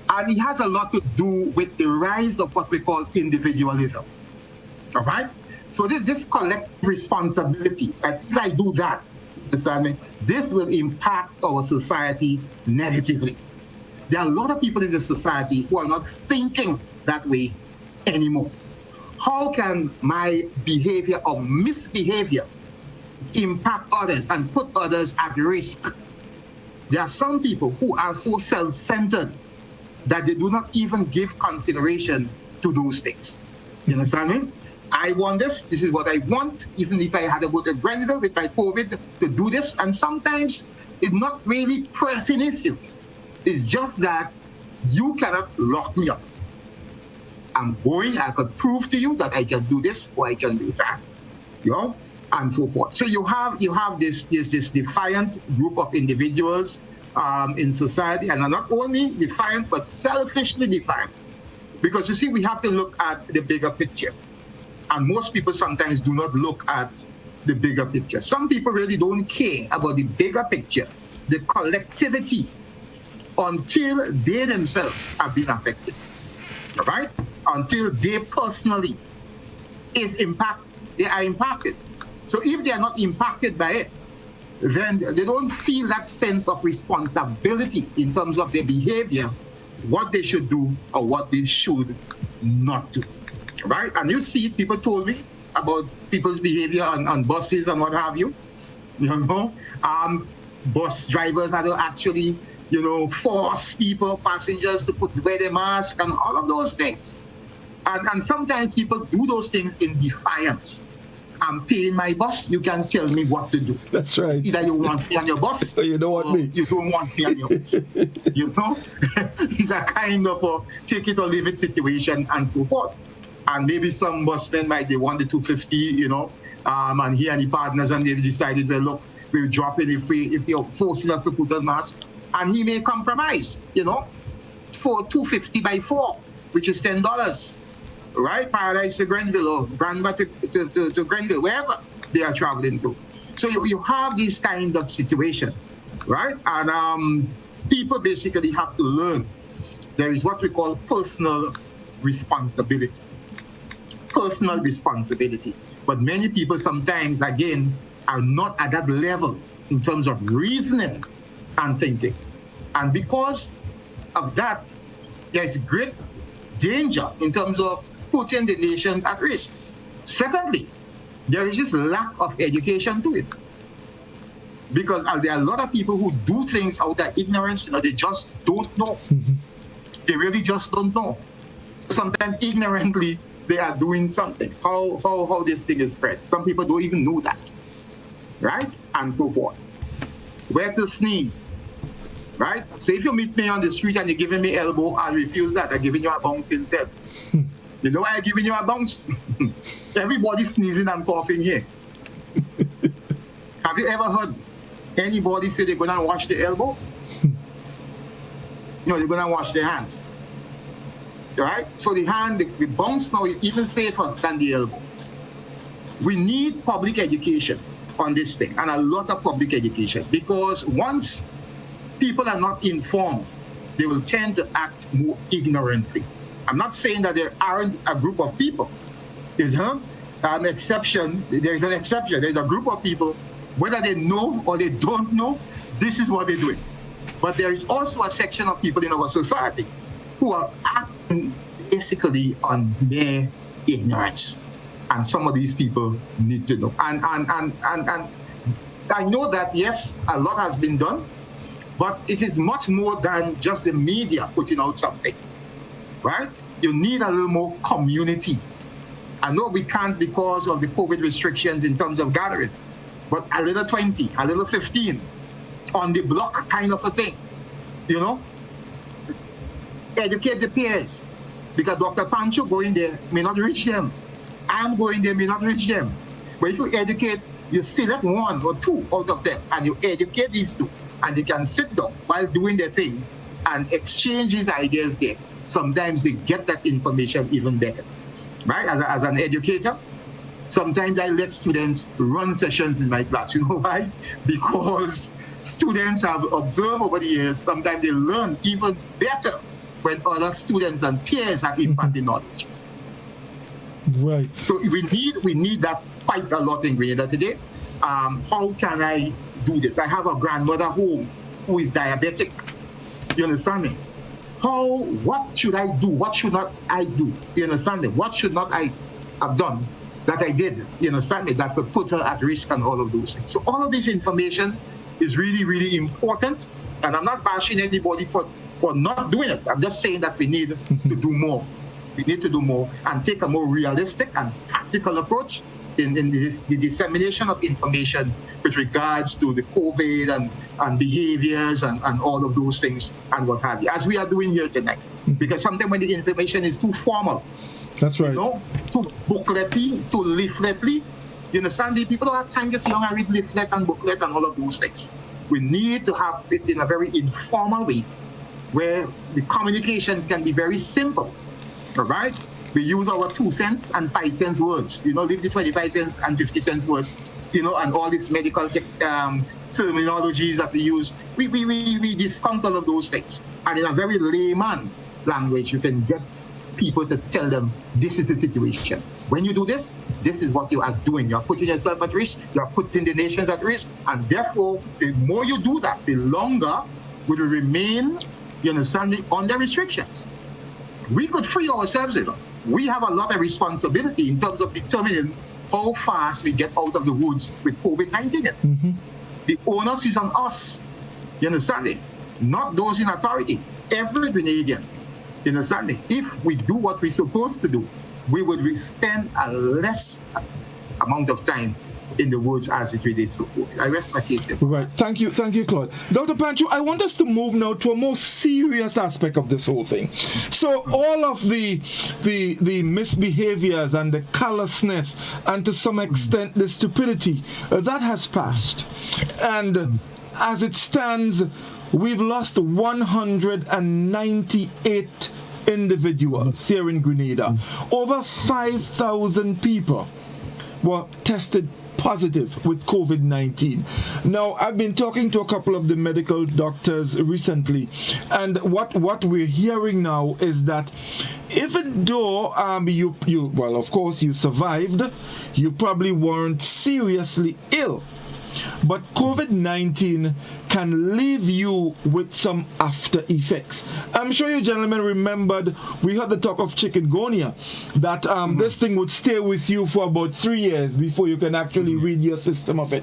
And it has a lot to do with the rise of what we call individualism. All right? So this collective responsibility, if I do that, this will impact our society negatively. There are a lot of people in the society who are not thinking that way anymore. How can my behavior or misbehavior impact others and put others at risk? There are some people who are so self-centered that they do not even give consideration to those things. You understand me? I want this is what I want, even if I had to go to Grenville with my COVID to do this. And sometimes it's not really pressing issues. It's just that you cannot lock me up. I'm going, I could prove to you that I can do this or I can do that, and so forth. So you have this defiant group of individuals in society, and are not only defiant, but selfishly defiant. Because you see, we have to look at the bigger picture. And most people sometimes do not look at the bigger picture. Some people really don't care about the bigger picture, the collectivity, until they themselves have been affected. All right? Until they personally they are impacted. So if they are not impacted by it, then they don't feel that sense of responsibility in terms of their behavior, what they should do or what they should not do. Right? And you see, people told me about people's behavior on buses and what have you. Bus drivers had to actually, force passengers to wear their mask and all of those things. And sometimes people do those things in defiance. I'm paying my bus, you can tell me what to do. That's right. Either you want me on your bus or you don't want me. You don't want me on your bus. It's a kind of a take it or leave it situation and so forth. And maybe some busmen might be 1 to 250, and he and the partners, and they decided, well, look, we'll drop it if you're forcing us to put on mask. And he may compromise, for 250 by 4, which is $10. Right? Paradise to Grenville or Granba to Grenville, wherever they are traveling to. So you have these kind of situations, right? And people basically have to learn. There is what we call personal responsibility. Personal responsibility. But many people sometimes, again, are not at that level in terms of reasoning and thinking. And because of that, there's great danger in terms of putting the nation at risk. Secondly, there is this lack of education to it. Because there are a lot of people who do things out of ignorance, they just don't know. They really just don't know. Sometimes ignorantly, they are doing something. How this thing is spread. Some people don't even know that. Right? And so forth. Where to sneeze. Right? So if you meet me on the street and you're giving me elbow, I'll refuse that. I'm giving you a bounce instead. You know why I'm giving you a bounce? Everybody sneezing and coughing here. Have you ever heard anybody say they're going to wash the elbow? No, they're going to wash their hands. Right? So the hand, the bounce now is even safer than the elbow. We need public education on this thing, and a lot of public education, because once people are not informed they will tend to act more ignorantly. I'm not saying that there aren't a group of people. There's an exception. There's a group of people, whether they know or they don't know, this is what they're doing. But there is also a section of people in our society who are acting basically on mere ignorance. And some of these people need to know. And I know that, yes, a lot has been done, but it is much more than just the media putting out something, right? You need a little more community. I know we can't because of the COVID restrictions in terms of gathering, but a little 20, a little 15, on the block kind of a thing, Educate the peers, because Dr. Panchoo going there may not reach them. I'm going there may not reach them. But if you educate, you select one or two out of them, and you educate these two, and they can sit down while doing their thing and exchange these ideas there. Sometimes they get that information even better, right? As an educator, sometimes I let students run sessions in my class. You know why? Because students have observed over the years, sometimes they learn even better when other students and peers have imparted knowledge. Right. So we need that quite a lot in Grenada today. How can I do this? I have a grandmother home who is diabetic. You understand me? What should I do? What should not I do? You understand me? What should not I have done that I did? You understand me? That could put her at risk and all of those things. So all of this information is really, really important. And I'm not bashing anybody for not doing it. I'm just saying that we need to do more. We need to do more and take a more realistic and practical approach in the dissemination of information with regards to the COVID and behaviors and all of those things and what have you, as we are doing here tonight. Because sometimes when the information is too formal, that's right, too bookletty, too leafletly, you understand, the people don't have time to sit down and read leaflet and booklet and all of those things. We need to have it in a very informal way where the communication can be very simple. All right? We use our 2 cents and 5 cents words. Leave the 25 cents and 50 cents words, and all these medical terminologies that we use. We discount all of those things. And in a very layman language, you can get people to tell them, this is the situation. When you do this, this is what you are doing. You are putting yourself at risk. You are putting the nations at risk. And therefore, the more you do that, the longer we will remain, under restrictions. We could free ourselves, We have a lot of responsibility in terms of determining how fast we get out of the woods with COVID-19. The onus is on us, you understand it? Not those in authority. Every Grenadian, you understand it? If we do what we're supposed to do, we would spend a less amount of time in the woods as it relates to COVID. I rest my case here. Right. Thank you, Claude. Dr. Panchoo, I want us to move now to a more serious aspect of this whole thing. So all of the misbehaviors and the callousness and to some extent the stupidity, that has passed. And as it stands, we've lost 198 individuals here in Grenada. Over 5,000 people were tested positive with COVID-19. Now, I've been talking to a couple of the medical doctors recently, and what we're hearing now is that even though well, of course, you survived, you probably weren't seriously ill. But COVID-19 can leave you with some after effects. I'm sure you gentlemen remembered, we had the talk of chikungunya, that this thing would stay with you for about 3 years before you can actually rid your system of it.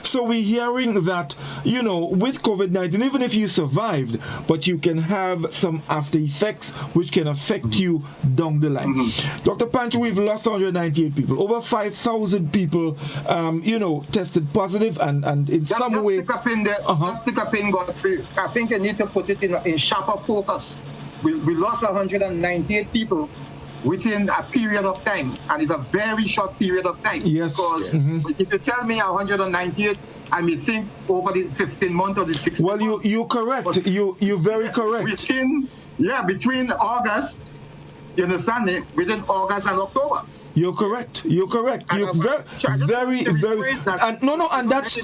So we're hearing that, with COVID-19, even if you survived, but you can have some after effects which can affect you down the line. Dr. Panchoo, we've lost 198 people. Over 5,000 people, tested positive and in some way... Just stick up in Godfrey. I think you need to put it in sharper focus. We lost 198 people within a period of time, and it's a very short period of time. Yes. Because if you tell me 198, I may think over the 15 months or the 16 months. Well, you're correct. You're very correct. Between August, you understand me, within August and October. You're correct. You're very, and that's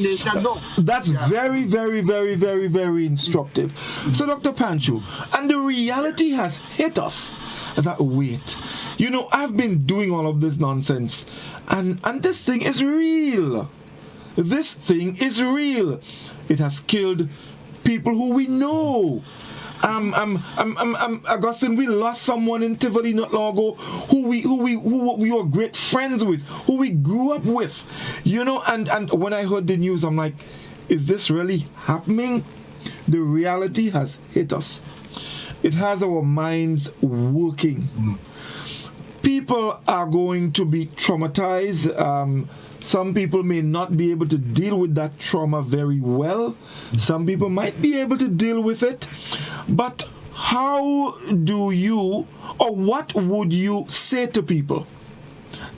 very, very, very, very, very instructive. So, Dr. Panchoo, and the reality has hit us that wait, I've been doing all of this nonsense, and this thing is real. This thing is real. It has killed people who we know. Augustine, we lost someone in Tivoli not long ago who we were great friends with, who we grew up with, and when I heard the news, I'm like, is this really happening? The reality has hit us. It has our minds working. People are going to be traumatized. Some people may not be able to deal with that trauma very well. Some people might be able to deal with it. But how do you, or what would you say to people?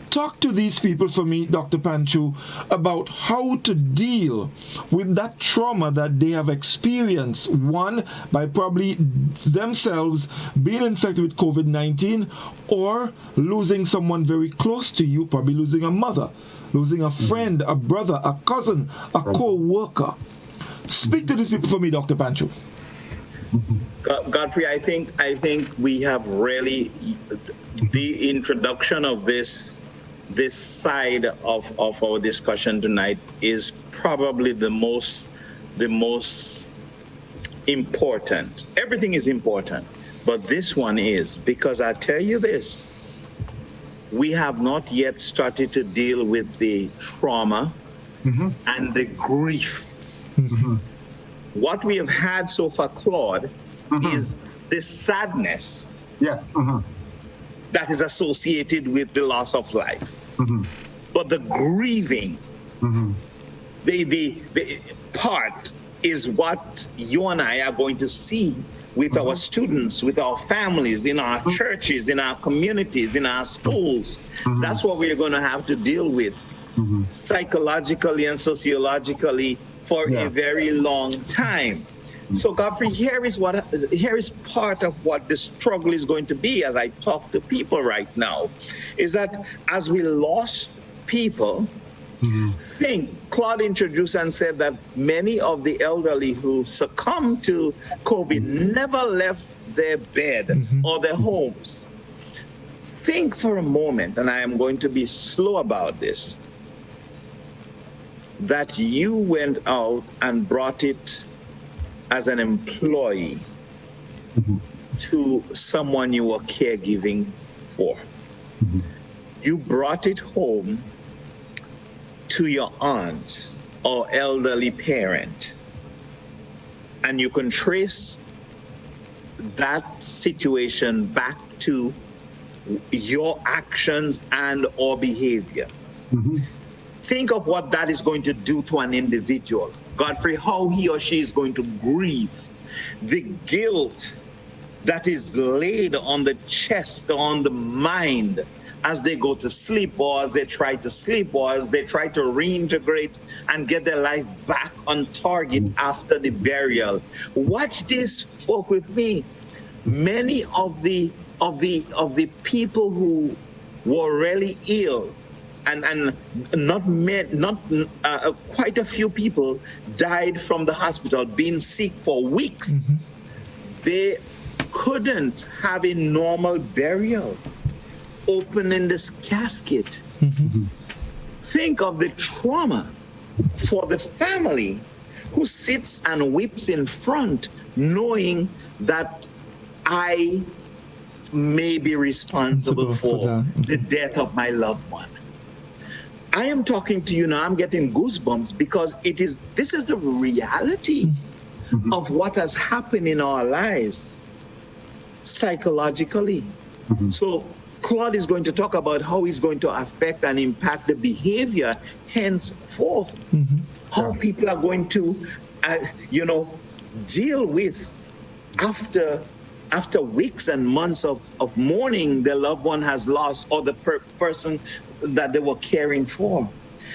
Talk to these people for me, Dr. Panchoo, about how to deal with that trauma that they have experienced. One, by probably themselves being infected with COVID-19, or losing someone very close to you, probably losing a mother, losing a friend, a brother, a cousin, a co-worker. Speak to these people for me, Dr. Panchoo. Godfrey, I think we have really, the introduction of this side of our discussion tonight is probably the most important. Everything is important, but this one is, because I tell you this, we have not yet started to deal with the trauma and the grief. What we have had so far, Claude, is the sadness that is associated with the loss of life. But the grieving, the part is what you and I are going to see with our students, with our families, in our churches, in our communities, in our schools. That's what we're going to have to deal with psychologically and sociologically for a very long time. So, Godfrey, here is part of what the struggle is going to be as I talk to people right now, is that as we lost people, Claude introduced and said that many of the elderly who succumbed to COVID never left their bed or their homes. Think for a moment, and I am going to be slow about this, that you went out and brought it as an employee to someone you were caregiving for. You brought it home to your aunt or elderly parent, and you can trace that situation back to your actions and or behavior. Think of what that is going to do to an individual. Godfrey, how he or she is going to grieve. The guilt that is laid on the chest, on the mind, as they go to sleep, or as they try to sleep, or as they try to reintegrate and get their life back on target after the burial. Watch this, folk, with me. Many of the people who were really ill, and quite a few people died from the hospital, being sick for weeks. They couldn't have a normal burial, opening this casket. Think of the trauma for the family who sits and weeps in front, knowing that I may be responsible for the death of my loved one. I am talking to you now, I'm getting goosebumps, because this is the reality of what has happened in our lives psychologically. So Claude is going to talk about how it's going to affect and impact the behavior henceforth, how people are going to, deal with after weeks and months of mourning their loved one has lost, or the person that they were caring for.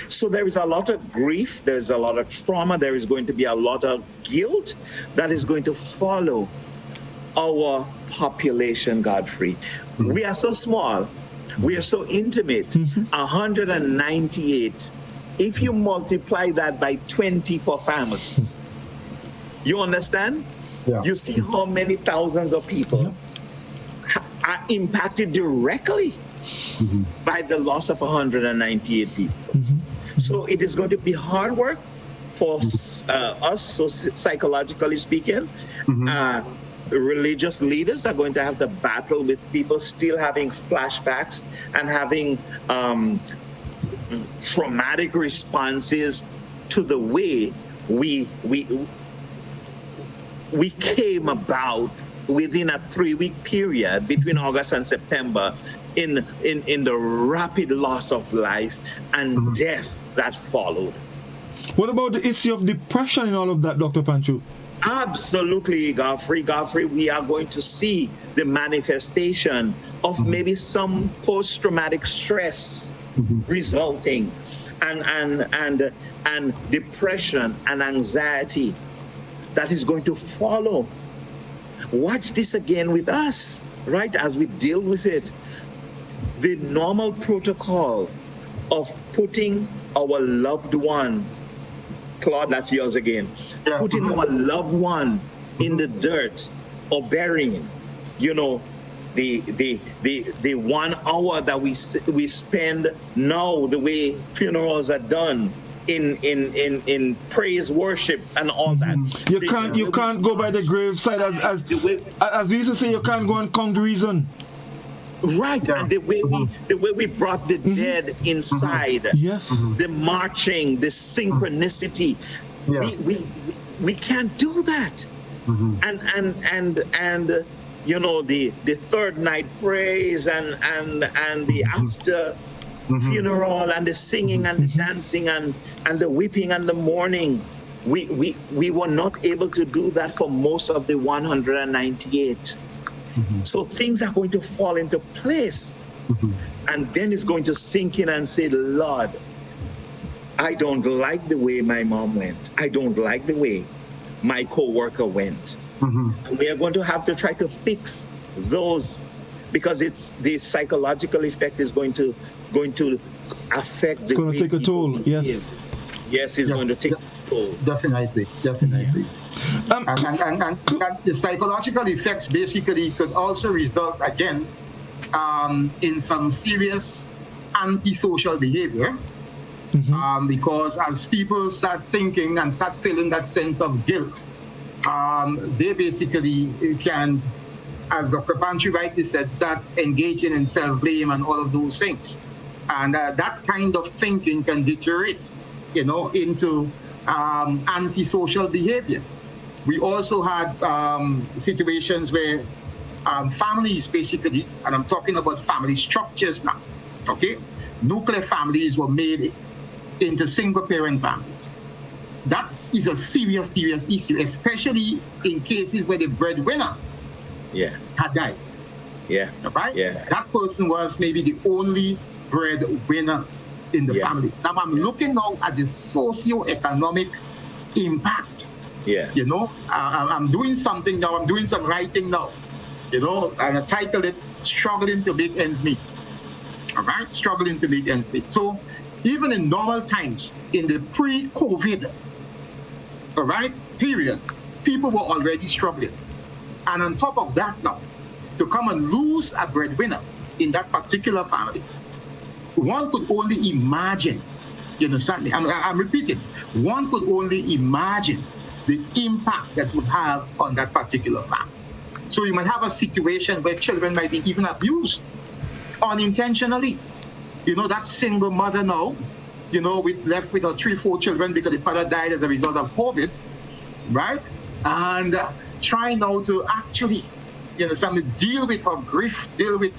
So there is a lot of grief, there is a lot of trauma, there is going to be a lot of guilt that is going to follow our population, Godfrey. We are so small. We are so intimate. 198. If you multiply that by 20 per family, you understand? Yeah. You see how many thousands of people are impacted directly by the loss of 198 people. So it is going to be hard work for us, so psychologically speaking. Religious leaders are going to have to battle with people still having flashbacks and having traumatic responses to the way we came about within a 3-week period between August and September in the rapid loss of life and death that followed. What about the issue of depression in all of that, Dr. Panchoo? Absolutely, Godfrey. We are going to see the manifestation of maybe some post-traumatic stress resulting and depression and anxiety that is going to follow. Watch this again with us, right? As we deal with it, the normal protocol of putting our loved one, Claude, that's yours again, putting our loved one in the dirt or burying, the 1 hour that we spend now, the way funerals are done in praise, worship, and all that. You can't go by the graveside as we used to say. You can't go and count reason. Right, and the way we brought the dead inside, the marching, the synchronicity, we can't do that. And the third night praise and the after funeral and the singing and the dancing and the weeping and the mourning, we were not able to do that for most of the 198. So things are going to fall into place. And then it's going to sink in and say, Lord, I don't like the way my mom went. I don't like the way my co-worker went. And we are going to have to try to fix those, because it's the psychological effect is going to affect the way. It's going to take a toll. Yes, it's going to take a toll. Definitely. And the psychological effects basically could also result again in some serious antisocial behavior, because as people start thinking and start feeling that sense of guilt, they basically can, as Dr. Panchoo rightly said, start engaging in self-blame and all of those things. And that kind of thinking can deteriorate, into antisocial behavior. We also had situations where families basically, and I'm talking about family structures now, okay? Nuclear families were made into single-parent families. That is a serious issue, especially in cases where the breadwinner had died. Right? That person was maybe the only breadwinner in the family. Now I'm looking now at the socio-economic impact. I'm doing something now. I'm doing some writing now. And I titled it "Struggling to Make Ends Meet." All right, struggling to make ends meet. So even in normal times, in the pre-COVID, period, people were already struggling. And on top of that now, to come and lose a breadwinner in that particular family, one could only imagine, I'm repeating, one could only imagine the impact that would have on that particular family. So you might have a situation where children might be even abused unintentionally. That single mother now, left with her 3-4 children because the father died as a result of COVID, right? And trying now to actually, deal with her grief, deal with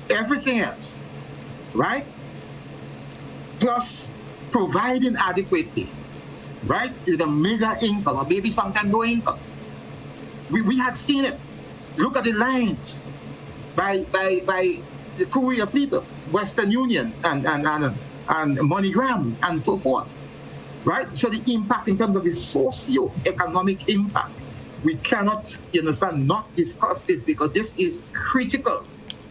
everything else, right? Plus providing adequately, right? With a meager income or maybe sometimes no income. We had seen it. Look at the lines by the courier people, Western Union and MoneyGram and so forth, right? So the impact in terms of the socio-economic impact, we cannot, not discuss this because this is critical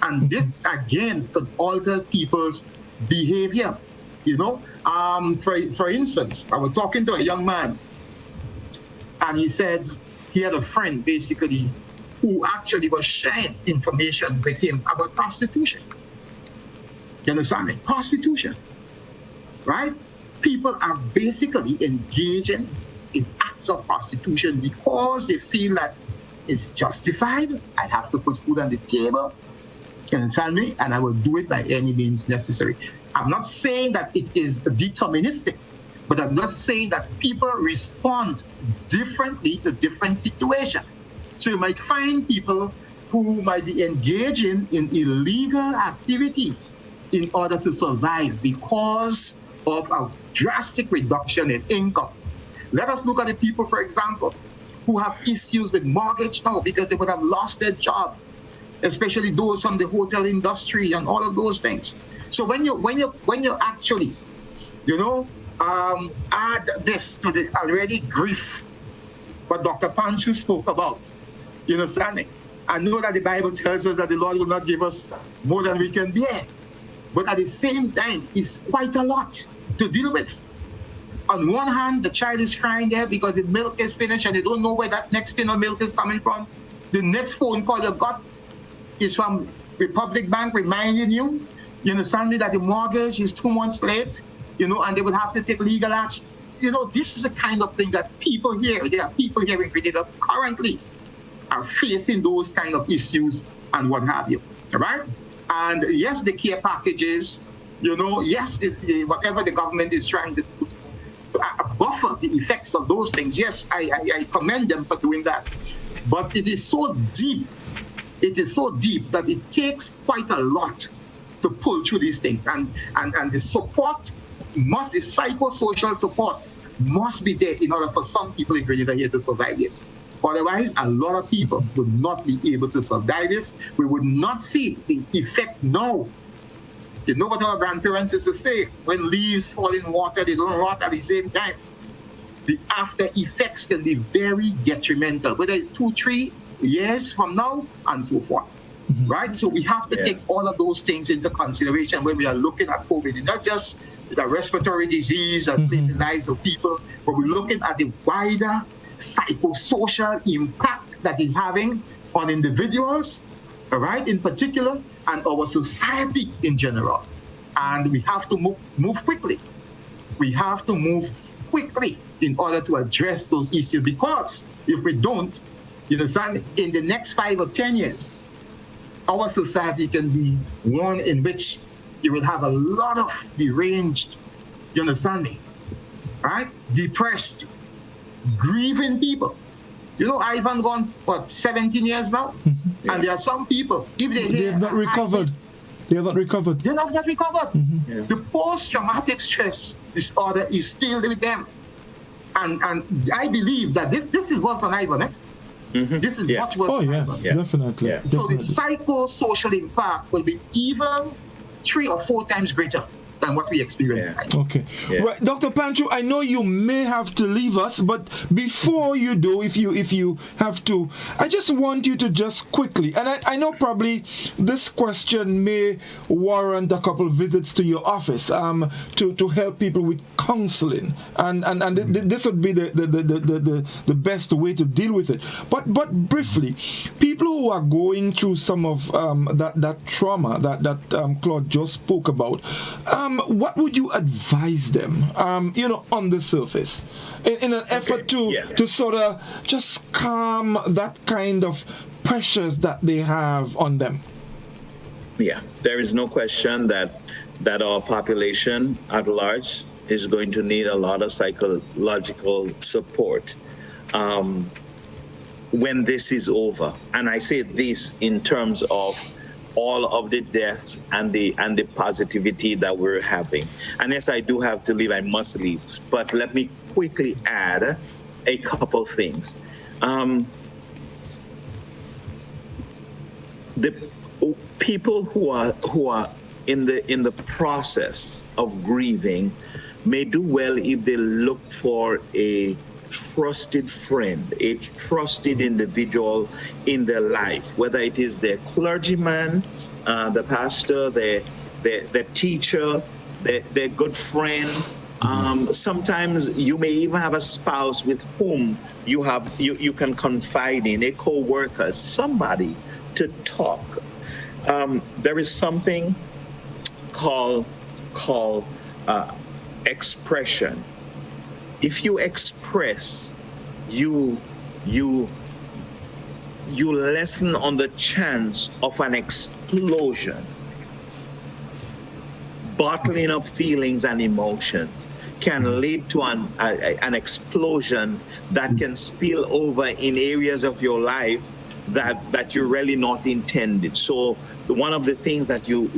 And this, again, could alter people's behavior. For instance, I was talking to a young man, and he said he had a friend, basically, who actually was sharing information with him about prostitution. You understand me? Prostitution, right? People are basically engaging in acts of prostitution because they feel that it's justified. I have to put food on the table. You understand me? And I will do it by any means necessary. I'm not saying that it is deterministic, but I'm just saying that people respond differently to different situations. So you might find people who might be engaging in illegal activities in order to survive because of a drastic reduction in income. Let us look at the people, for example, who have issues with mortgage now because they would have lost their job, especially those from the hotel industry and all of those things. So when you actually, add this to the already grief what Dr. Panchoo spoke about, you understand me? I know that the Bible tells us that the Lord will not give us more than we can bear, but at the same time, it's quite a lot to deal with. On one hand, the child is crying there because the milk is finished and they don't know where that next tin of milk is coming from. The next phone call you got is from Republic Bank reminding you, you understand me, that the mortgage is 2 months late, and they would have to take legal action. This is the kind of thing that people here, there are people here in Grenada currently are facing those kind of issues and what have you, all right? And yes, the care packages, yes, whatever the government is trying to buffer the effects of those things. Yes, I commend them for doing that. But it is so deep that it takes quite a lot to pull through these things. And the support the psychosocial support must be there in order for some people in Grenada here to survive this. Otherwise, a lot of people would not be able to survive this. We would not see the effect now. You know what our grandparents used to say? When leaves fall in water, they don't rot at the same time. The after effects can be very detrimental, whether it's 2-3 years from now and so forth. Mm-hmm. Right? So we have to take all of those things into consideration when we are looking at COVID. It's not just the respiratory disease and the lives of people, but we're looking at the wider psychosocial impact that is having on individuals, all right, in particular, and our society in general. And we have to move quickly. We have to move quickly in order to address those issues, because if we don't, in the next 5 or 10 years, our society can be one in which you will have a lot of deranged, you understand me, right? Depressed, grieving people. Ivan gone, 17 years now? Mm-hmm. And there are some people, if they have not recovered. They have not recovered. They have not recovered. Mm-hmm. Yeah. The post-traumatic stress disorder is still with them. And I believe that this is worse than Ivan, eh? Mm-hmm. This is much worse than Ivan. Yeah. Definitely. Yeah. So the psychosocial impact will be even 3 or 4 times greater than what we experience. Okay. Yeah. Right, Dr. Panchoo, I know you may have to leave us, but before you do, if you have to, I just want you to just quickly, and I know probably this question may warrant a couple visits to your office to help people with counseling, and this would be the best way to deal with it. But briefly, people who are going through some of that trauma that Claude just spoke about, what would you advise them, on the surface, in an effort to sort of just calm that kind of pressures that they have on them? Yeah, there is no question that our population at large is going to need a lot of psychological support when this is over. And I say this in terms of all of the deaths and the positivity that we're having. And yes, I do have to leave, I must leave. But let me quickly add a couple things. The people who are in the process of grieving may do well if they look for a trusted friend, a trusted individual in their life, whether it is their clergyman the pastor, their teacher, their good friend. Sometimes you may even have a spouse with whom you can confide in, a co-worker, somebody to talk. There is something called expression. If you express, you lessen on the chance of an explosion. Bottling up feelings and emotions can lead to an explosion that can spill over in areas of your life that you really not intended. So one of the things that you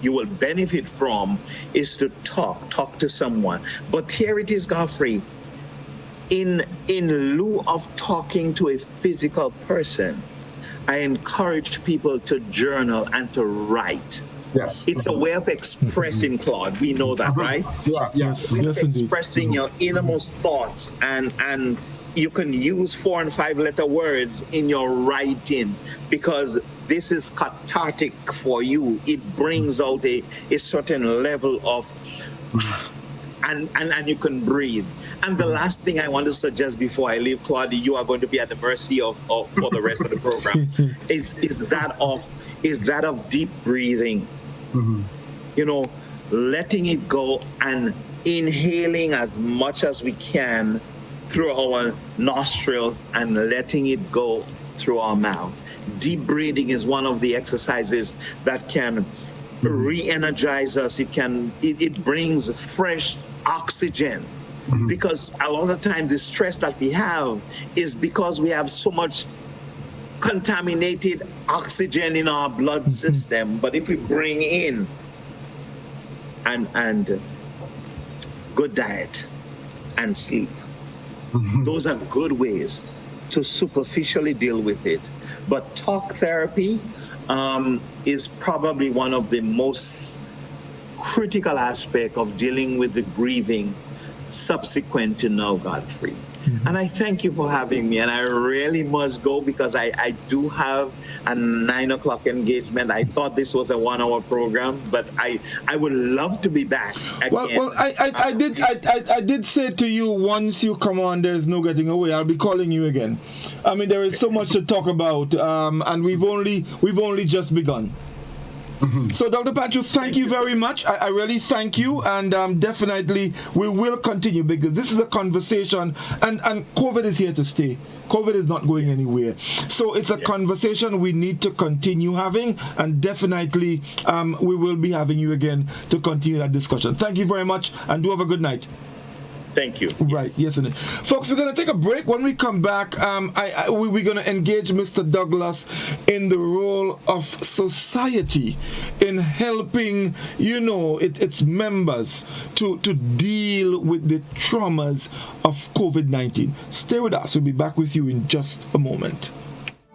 will benefit from is to talk to someone. But here it is, Godfrey. In lieu of talking to a physical person, I encourage people to journal and to write. Yes. It's a way of expressing, Claude. We know that, right? Yeah, yes. Expressing your innermost thoughts, and you can use 4 and 5 letter words in your writing because this is cathartic for you. It brings out a certain level of, and you can breathe. And the last thing I want to suggest before I leave, Claude, you are going to be at the mercy of for the rest of the program, is that of deep breathing. You know, letting it go and inhaling as much as we can through our nostrils and letting it go through our mouth. Deep breathing is one of the exercises that can re-energize us. It brings fresh oxygen. Because a lot of times the stress that we have is because we have so much contaminated oxygen in our blood system. But if we bring in and good diet and sleep, those are good ways to superficially deal with it. But talk therapy is probably one of the most critical aspects of dealing with the grieving subsequent to now, Godfrey. And I thank you for having me, and I really must go because I do have a 9 o'clock engagement. I thought this was a 1-hour program, but I would love to be back again. Well, I did say to you, once you come on, there's no getting away. I'll be calling you again. I mean, there is so much to talk about, and we've only just begun. So, Dr. Panchoo, thank you very much. I really thank you, and definitely we will continue because this is a conversation, and COVID is here to stay. COVID is not going anywhere. So it's a conversation we need to continue having, and definitely we will be having you again to continue that discussion. Thank you very much, and do have a good night. Thank you. Right, yes, indeed. Folks, we're going to take a break. When we come back, we're going to engage Mr. Douglas in the role of society in helping, its members to deal with the traumas of COVID-19. Stay with us. We'll be back with you in just a moment.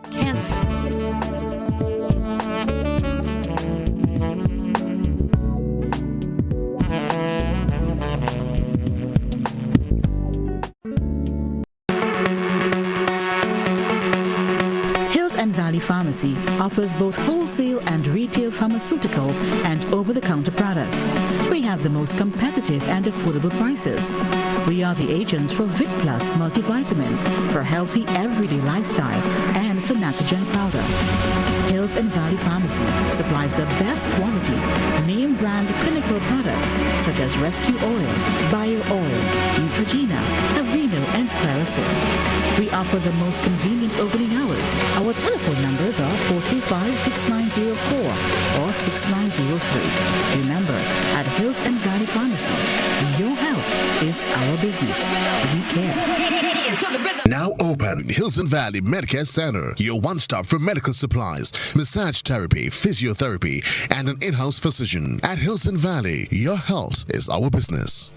Cancer. Pharmacy offers both wholesale and retail pharmaceutical and over-the-counter products. We have the most competitive and affordable prices. We are the agents for Vit Plus multivitamin for healthy everyday lifestyle and Synatogen powder. Hills and Valley Pharmacy supplies the best quality, name brand clinical products such as Rescue Oil, Bio Oil, Neutrogena, Aveeno, and Clarisil. We offer the most convenient opening hours. Our telephone numbers are 435-6904 or 6903. Remember, at Hills and Valley Pharmacy, your health is our business. We care. Now open, Hills and Valley Medicare Center, your one-stop for medical supplies, massage therapy, physiotherapy, and an in-house physician. At Hills and Valley, your health is our business.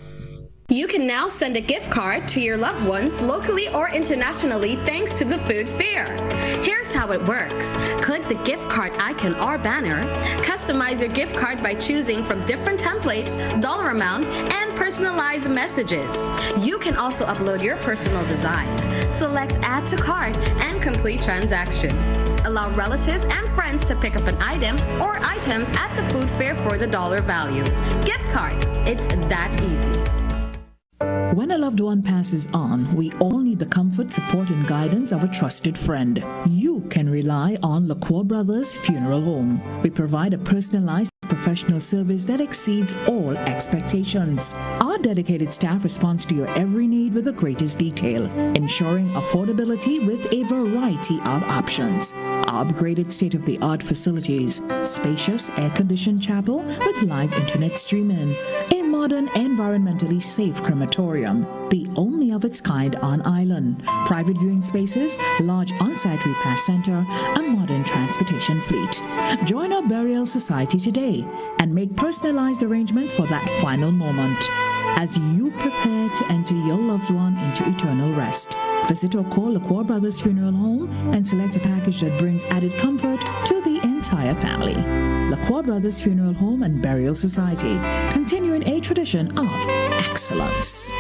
You can now send a gift card to your loved ones locally or internationally thanks to the food fair. Here's how it works. Click the gift card icon or banner, customize your gift card by choosing from different templates, dollar amount, and personalized messages. You can also upload your personal design. Select Add to Cart and complete transaction. Allow relatives and friends to pick up an item or items at the food fair for the dollar value. Gift card. It's that easy. When a loved one passes on, we all need the comfort, support, and guidance of a trusted friend. You can rely on LaCour Brothers Funeral Home. We provide a personalized professional service that exceeds all expectations. Our dedicated staff responds to your every need with the greatest detail, ensuring affordability with a variety of options. Our upgraded state-of-the-art facilities, spacious air-conditioned chapel with live internet streaming, a modern, environmentally safe crematorium, the only of its kind on island, private viewing spaces, large on-site repast center, a modern transportation fleet. Join our burial society today and make personalized arrangements for that final moment as you prepare to enter your loved one into eternal rest. Visit or call LaCour Brothers Funeral Home and select a package that brings added comfort to the entire family. LaCour Brothers Funeral Home and Burial Society, continuing a tradition of excellence.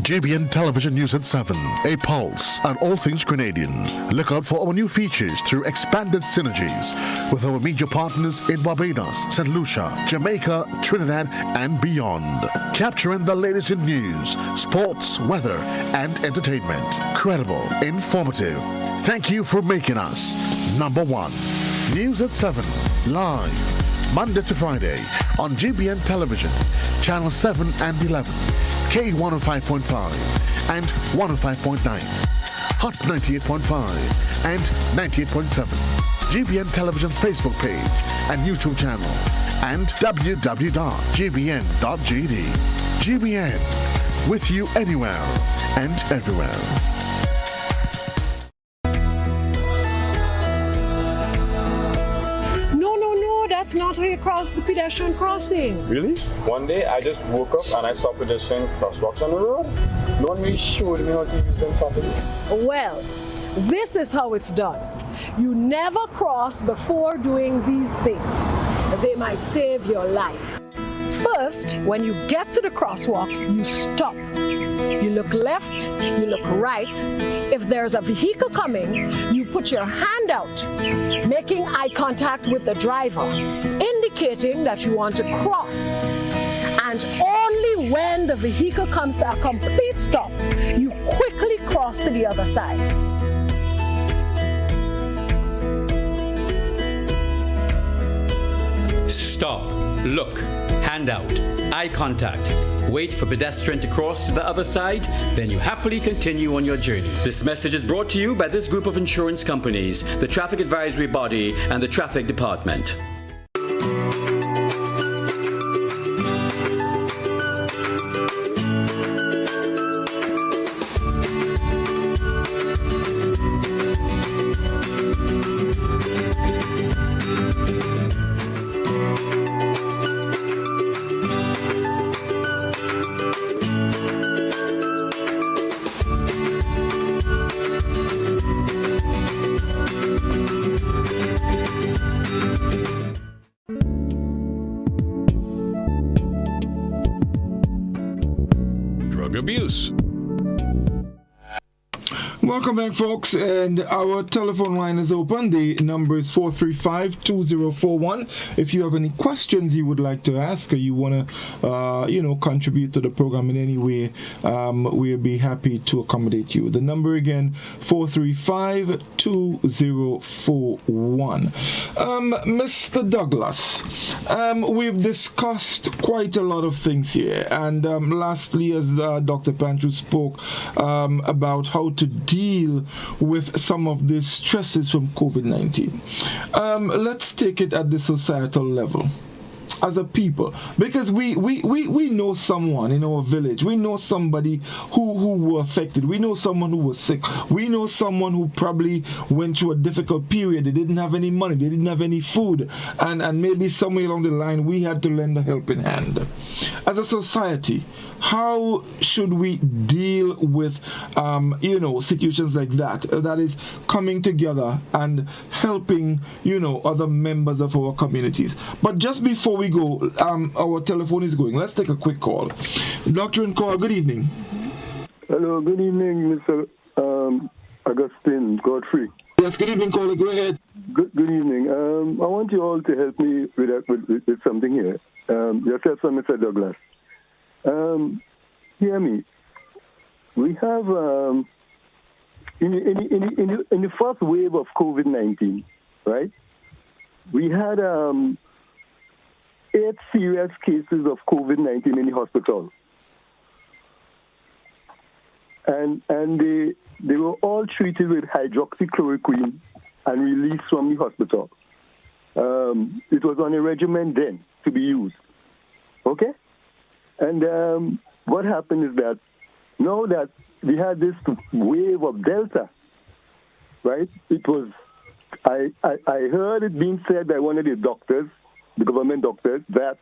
JBN Television News at 7, a pulse on all things Grenadian. Look out for our new features through expanded synergies with our media partners in Barbados, St. Lucia, Jamaica, Trinidad, and beyond. Capturing the latest in news, sports, weather, and entertainment. Credible, informative. Thank you for making us number one. News at 7, live, Monday to Friday on JBN Television, Channel 7 and 11. K105.5 and 105.9, Hot 98.5 and 98.7, GBN Television Facebook page and YouTube channel, and www.gbn.gd. GBN, with you anywhere and everywhere. That's not how you cross the pedestrian crossing. Really? One day I just woke up and I saw pedestrian crosswalks on the road. No one really showed me how to use them properly. Well, this is how it's done. You never cross before doing these things. They might save your life. First, when you get to the crosswalk, you stop. You look left, you look right. If there's a vehicle coming, you put your hand out, making eye contact with the driver, indicating that you want to cross. And only when the vehicle comes to a complete stop, you quickly cross to the other side. Stop, look, hand out, eye contact. Wait for pedestrian to cross to the other side, then you happily continue on your journey. This message is brought to you by this group of insurance companies, the Traffic Advisory Body, and the Traffic Department. Abuse. Welcome back, folks, and our telephone line is open. The number is 435-2041. If you have any questions you would like to ask or you want to, contribute to the program in any way, we'll be happy to accommodate you. The number again, 435-2041. Mr. Douglas, we've discussed quite a lot of things here, and lastly, as Dr. Panchoo spoke about how to deal with some of the stresses from COVID-19. Let's take it at the societal level. As a people, because we know someone in our village, we know somebody who were affected, we know someone who was sick, we know someone who probably went through a difficult period. They didn't have any money, they didn't have any food, and maybe somewhere along the line we had to lend a helping hand. As a society, how should we deal with situations like that? That is coming together and helping other members of our communities. But just before we go, our telephone is going. Let's take a quick call. Dr. Call, good evening. Hello, good evening, Mr. Augustine, Godfrey. Yes, good evening, caller. Go ahead. Good evening. I want you all to help me with something here. Yourself and Mr. Douglas. Hear me. We have in the first wave of COVID-19, right? We had 8 serious cases of COVID-19 in the hospital. And they were all treated with hydroxychloroquine and released from the hospital. It was on a regimen then to be used. Okay? And what happened is that now that we had this wave of Delta, right? It was, I heard it being said by one of the doctors, the government doctors, that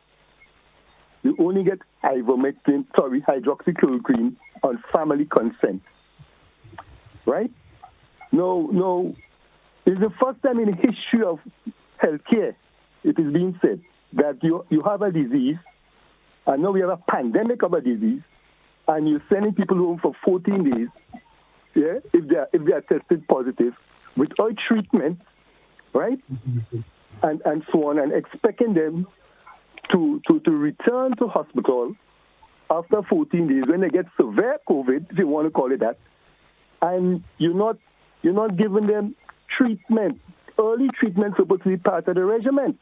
you only get hydroxychloroquine on family consent. Right? No, it's the first time in the history of healthcare it is being said that you have a disease, and now we have a pandemic of a disease, and you're sending people home for 14 days, yeah, if they are tested positive, without treatment, right? And so on, and expecting them to return to hospital after 14 days when they get severe COVID, if you want to call it that, and you're not giving them treatment. Early treatment supposed to be part of the regimen.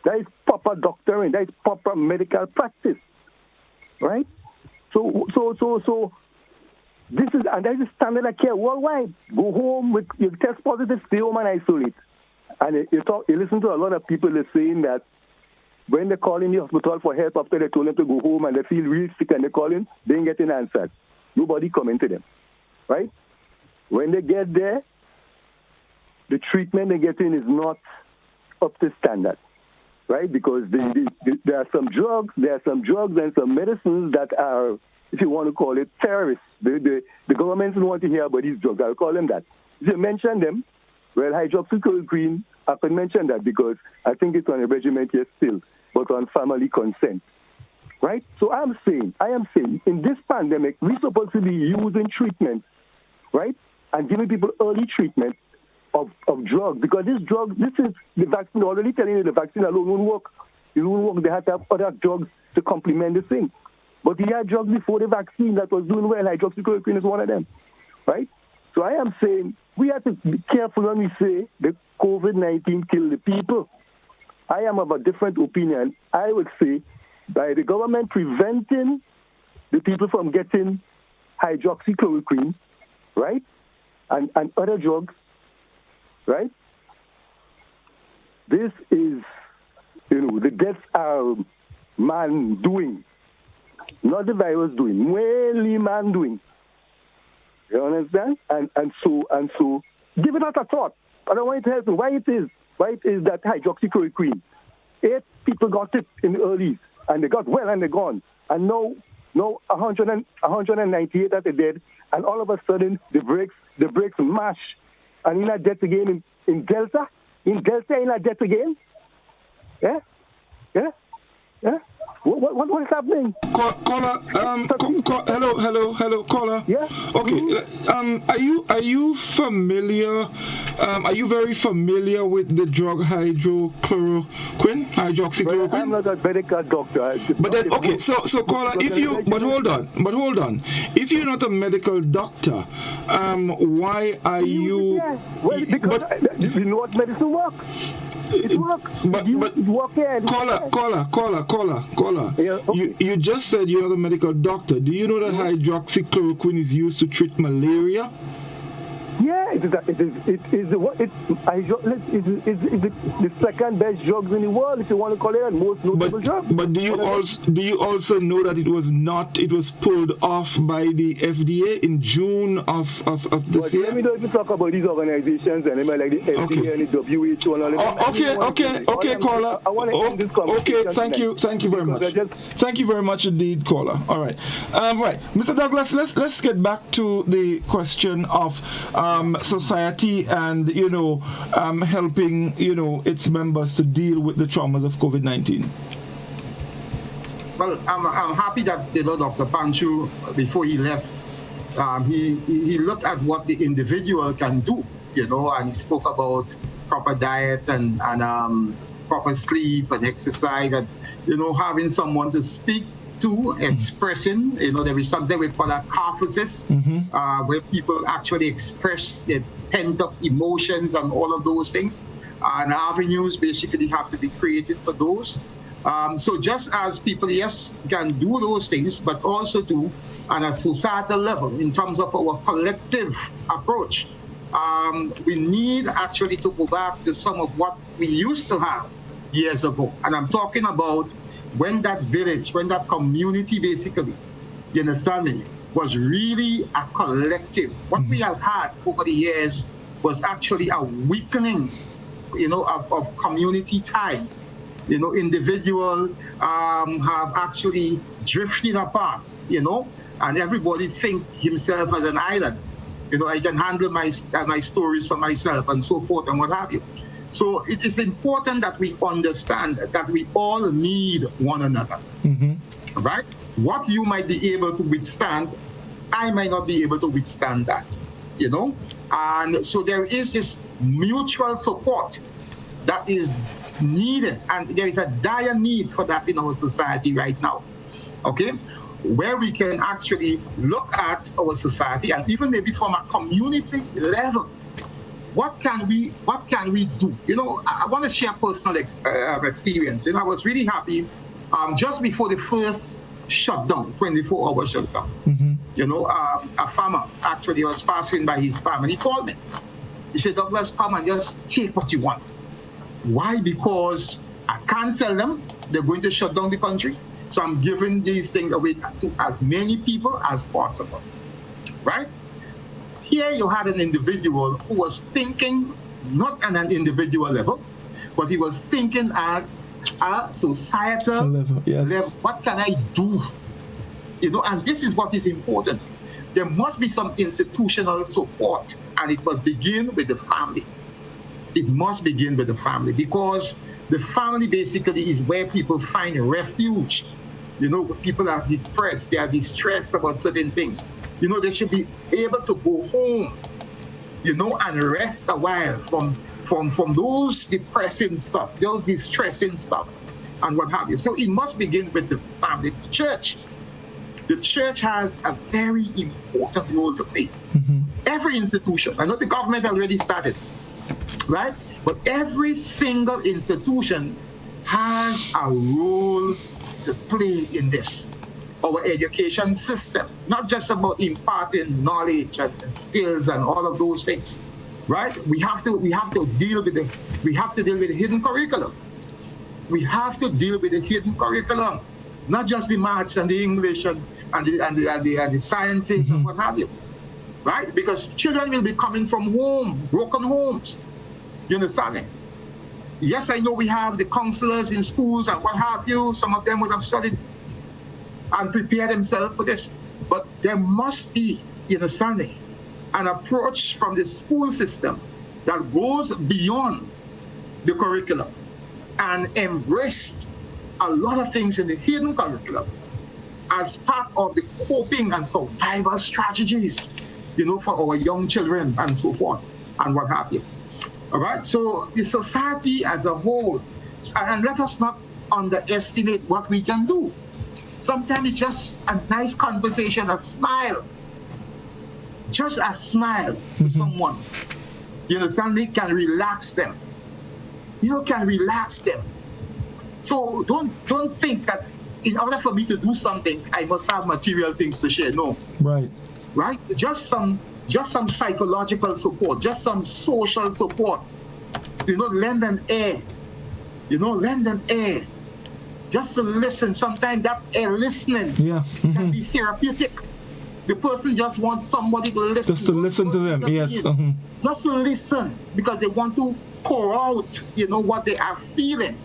That is proper doctoring. That is proper medical practice, right? So this is, and that is standard of care worldwide. Go home with your test positive, stay home and isolate. And you listen to a lot of people that saying that when they call in the hospital for help after they told them to go home and they feel real sick and they call in, they ain't getting answered. Nobody coming to them, right? When they get there, the treatment they're getting is not up to standard, right? Because there are some drugs and some medicines that are, if you want to call it, terrorists. The government doesn't want to hear about these drugs. I'll call them that. If you mention them, well, hydroxychloroquine, I can mention that because I think it's on a regimen here still, but on family consent, right? So I am saying, in this pandemic, we're supposed to be using treatment, right? And giving people early treatment of drugs, because this is the vaccine, already telling you the vaccine alone won't work. It won't work. They have to have other drugs to complement the thing. But we had drugs before the vaccine that was doing well. Hydroxychloroquine is one of them, right? So I am saying we have to be careful when we say that COVID-19 killed the people. I am of a different opinion. I would say by the government preventing the people from getting hydroxychloroquine, right, and other drugs, right? This is, the deaths are man doing, not the virus doing, mainly man doing. You understand? And so, give it out a thought. I don't want you to help me. Why it is that hydroxychloroquine? 8 people got it in the early, and they got well and they're gone. And now 198 that they're dead, and all of a sudden the brakes mash, and you're not dead again in Delta. In Delta, you're not dead again. Yeah. What is happening? Caller, hello, caller. Yeah. Okay. Are you familiar? Are you very familiar with the drug hydroxychloroquine? Well, I'm not a medical doctor. But then, okay. So caller, but hold on. If you're not a medical doctor, why are you? Yeah. Well, because you know what medicine works. It works. But caller. Yeah, okay. You just said you're not a medical doctor. Do you know that hydroxychloroquine is used to treat malaria? Yeah, it is the second best drugs in the world, if you want to call it, and most notable drug. But do you also know that it was pulled off by the FDA in June of this year? Let me don't talk about these organizations and like the FDA and the WHO and all that. Okay, caller. I want to end this conversation. Okay, thank you very much. Thank you very much indeed, caller. All right. Right. Mr. Douglas, let's get back to the question of society and helping its members to deal with the traumas of COVID-19. Well, I'm happy that Dr. Panchoo, before he left, He looked at what the individual can do, and he spoke about proper diet and proper sleep and exercise and, having someone to speak to, expressing, there is something we call a catharsis, where people actually express their pent-up emotions and all of those things. And avenues basically have to be created for those. So just as people, yes, can do those things, but also do on a societal level in terms of our collective approach, we need actually to go back to some of what we used to have years ago. And I'm talking about when that village, when that community basically, was really a collective. What we have had over the years was actually a weakening, of community ties. Individuals have actually drifted apart, and everybody think himself as an island. I can handle my stories for myself and so forth and what have you. So it is important that we understand that we all need one another, right? What you might be able to withstand, I might not be able to withstand that, And so there is this mutual support that is needed, and there is a dire need for that in our society right now, okay? Where we can actually look at our society and even maybe from a community level, what can we do? I want to share personal experience. I was really happy just before the first shutdown, 24-hour shutdown. A farmer actually was passing by his farm and he called me. He said, "Douglas, come and just take what you want." Why? Because I can't sell them. They're going to shut down the country. So I'm giving these things away to as many people as possible, right? Here you had an individual who was thinking not on an individual level, but he was thinking at a societal level. What can I do? And this is what is important. There must be some institutional support, and it must begin with the family. It must begin with the family, because the family basically is where people find refuge. People are depressed, they are distressed about certain things. They should be able to go home, and rest a while from those depressing stuff, those distressing stuff, and what have you. So it must begin with the family. The church has a very important role to play. Every institution, I know the government already started, right? But every single institution has a role to play in this. Our education system, not just about imparting knowledge and skills and all of those things, right? We have to deal with the hidden curriculum. We have to deal with the hidden curriculum, not just the maths and the English and the sciences and what have you, right? Because children will be coming from broken homes. You understand me? Yes, I know we have the counselors in schools and what have you. Some of them would have studied and prepared themselves for this. But there must be, you understand me, an approach from the school system that goes beyond the curriculum and embrace a lot of things in the hidden curriculum as part of the coping and survival strategies, for our young children and so forth and what have you. All right, so the society as a whole, and let us not underestimate what we can do. Sometimes it's just a nice conversation, a smile. Just a smile to someone. Suddenly can relax them. Can relax them. So don't think that in order for me to do something, I must have material things to share. No. Right. Right? Just some psychological support, just some social support. Lend an ear. Lend an ear. Just to listen. Sometimes that listening can be therapeutic. The person just wants somebody to listen. Just to listen to them, yes. Just to listen, because they want to pour out, what they are feeling.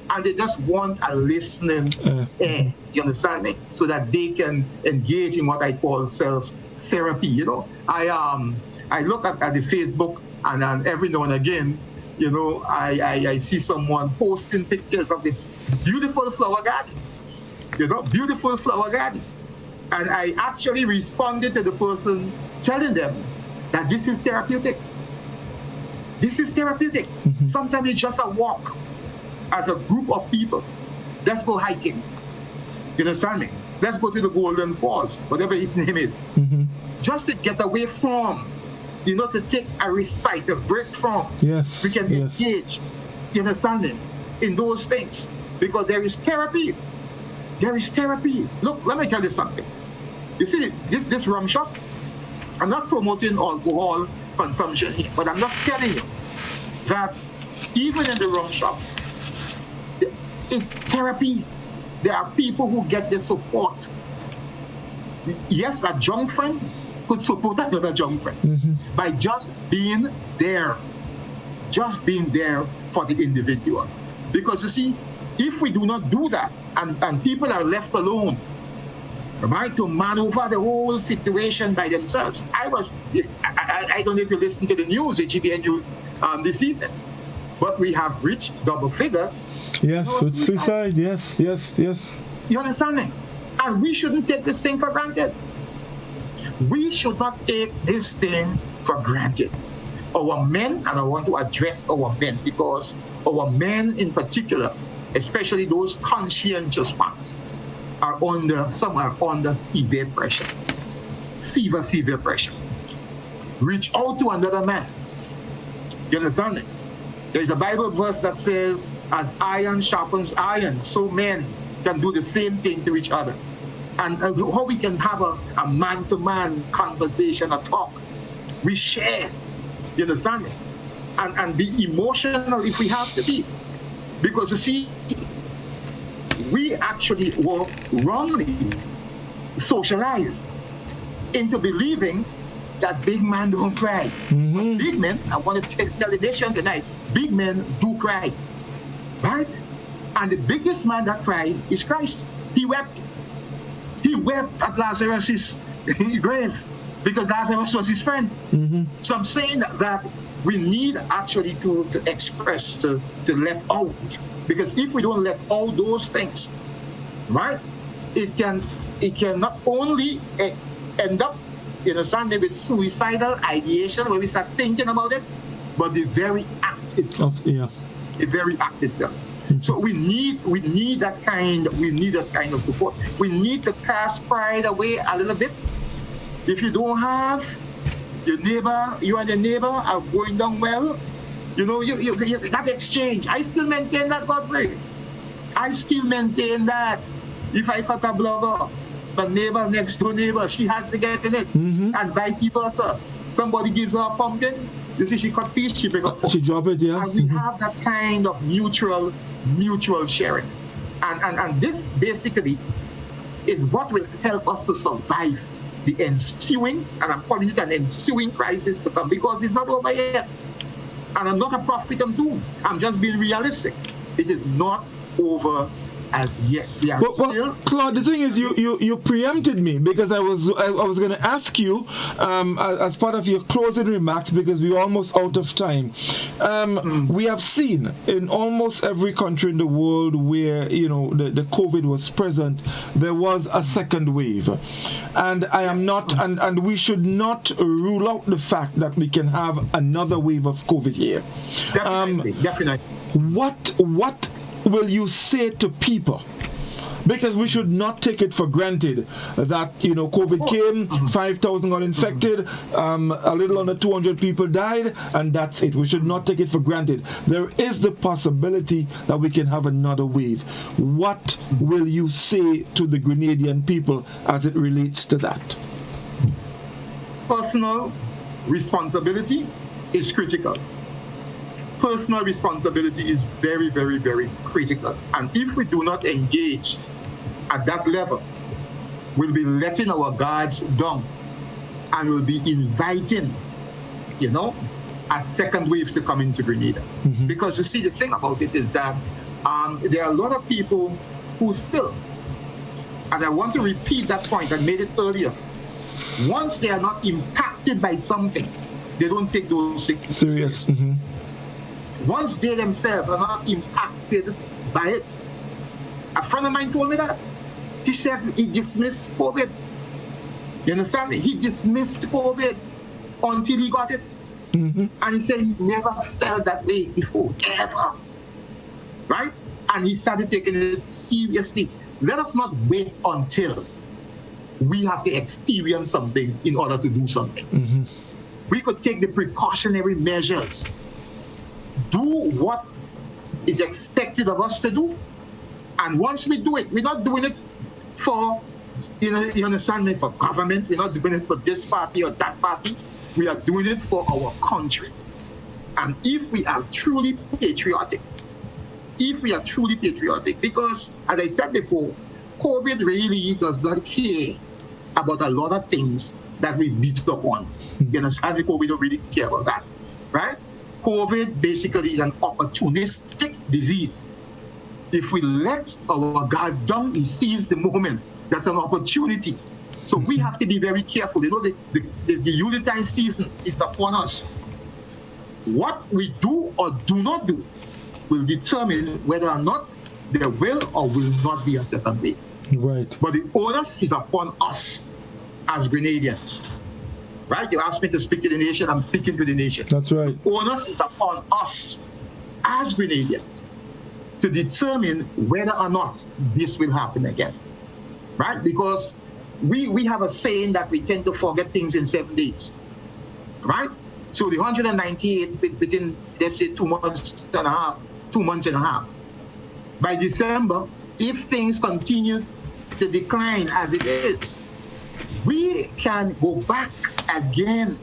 And they just want a listening ear, you understand me? So that they can engage in what I call self-therapy, I look at the Facebook and every now and again, I see someone posting pictures of the beautiful flower garden, beautiful flower garden. And I actually responded to the person telling them that this is therapeutic. This is therapeutic. Sometimes it's just a walk as a group of people. Let's go hiking. You understand me? Let's go to the Golden Falls, whatever its name is. Just to get away from, to take a respite, a break from. Yes. We can engage, you understand me, in those things. Because there is therapy. There is therapy. Look, let me tell you something. You see, this rum shop, I'm not promoting alcohol consumption here, but I'm just telling you that even in the rum shop, it's therapy. There are people who get the support. Yes, a drunk friend could support another drunk friend by just being there for the individual. Because you see, if we do not do that and people are left alone, right, to maneuver the whole situation by themselves. I don't know if you listened to the news, the GBN news this evening, but we have reached double figures. Yes, with suicide. Yes. You understand me? And we shouldn't take this thing for granted. We should not take this thing for granted. Our men, and I want to address our men, because our men in particular, especially those conscientious ones, some are under severe pressure. Severe pressure. Reach out to another man. You understand me? There's a Bible verse that says, as iron sharpens iron, so men can do the same thing to each other. And how we can have a man-to-man conversation, a talk. We share. You understand me? And be emotional if we have to be. Because you see, we actually were wrongly socialized into believing that big men don't cry. But big men, I want to tell the nation tonight, big men do cry, right? And the biggest man that cried is Christ. He wept. He wept at Lazarus' grave because Lazarus was his friend. So I'm saying that we need actually to express, to let out. Because if we don't let out those things, right, it can not only end up something with suicidal ideation where we start thinking about it, but the very act itself. The very act itself. So we need that kind of support. We need to cast pride away a little bit. If you don't have your neighbor, you and your neighbor are going down well, you that exchange. I still maintain that, Godfrey. I still maintain that. If I cut a blogger, the neighbor next door neighbor, she has to get in it, and vice versa. Somebody gives her a pumpkin, you see, she cut peas, she pick up. She drop it, yeah. And we have that kind of mutual sharing, and this basically is what will help us to survive the ensuing, and I'm calling it an ensuing crisis to come, because it's not over yet. And I'm not a prophet of doom. I'm just being realistic. It is not over as yet. Well, Claude, the thing is, you preempted me, because I was going to ask you as part of your closing remarks, because we're almost out of time. We have seen in almost every country in the world where the COVID was present, there was a second wave, and I am not, and we should not rule out the fact that we can have another wave of COVID here. Definitely. What will you say to people? Because we should not take it for granted that COVID came, 5,000 got infected, a little under 200 people died, and that's it. We should not take it for granted. There is the possibility that we can have another wave. What will you say to the Grenadian people as it relates to that? Personal responsibility is critical. Personal responsibility is very, very, very critical. And if we do not engage at that level, we'll be letting our guards down, and we'll be inviting, a second wave to come into Grenada. Because you see, the thing about it is that there are a lot of people who still, and I want to repeat that point, I made it earlier, once they are not impacted by something, they don't take those things serious. Once they themselves are not impacted by it. A friend of mine told me that. He said he dismissed COVID You understand me? He dismissed COVID until he got it. And he said he never felt that way before, ever. Right? And he started taking it seriously. Let us not wait until we have to experience something in order to do something. We could take the precautionary measures, do what is expected of us to do, and once we do it, we're not doing it for, you understand me, for government. We're not doing it for this party or that party. We are doing it for our country. And if we are truly patriotic, because as I said before, COVID really does not care about a lot of things that we beat up on. You understand? Because we don't really care about that, right? COVID basically is an opportunistic disease. If we let our guard down, he sees the moment. That's an opportunity. So we have to be very careful. You know, the Yuletide season is upon us. What we do or do not do will determine whether or not there will or will not be a second wave. Right. But the onus is upon us as Grenadians. Right? You asked me to speak to the nation, I'm speaking to the nation. That's right. The onus is upon us as Grenadians to determine whether or not this will happen again. Right? Because we have a saying that we tend to forget things in 7 days. Right? So the 198 within, let's say, 2 months and a half. By December, if things continue to decline as it is, we can go back again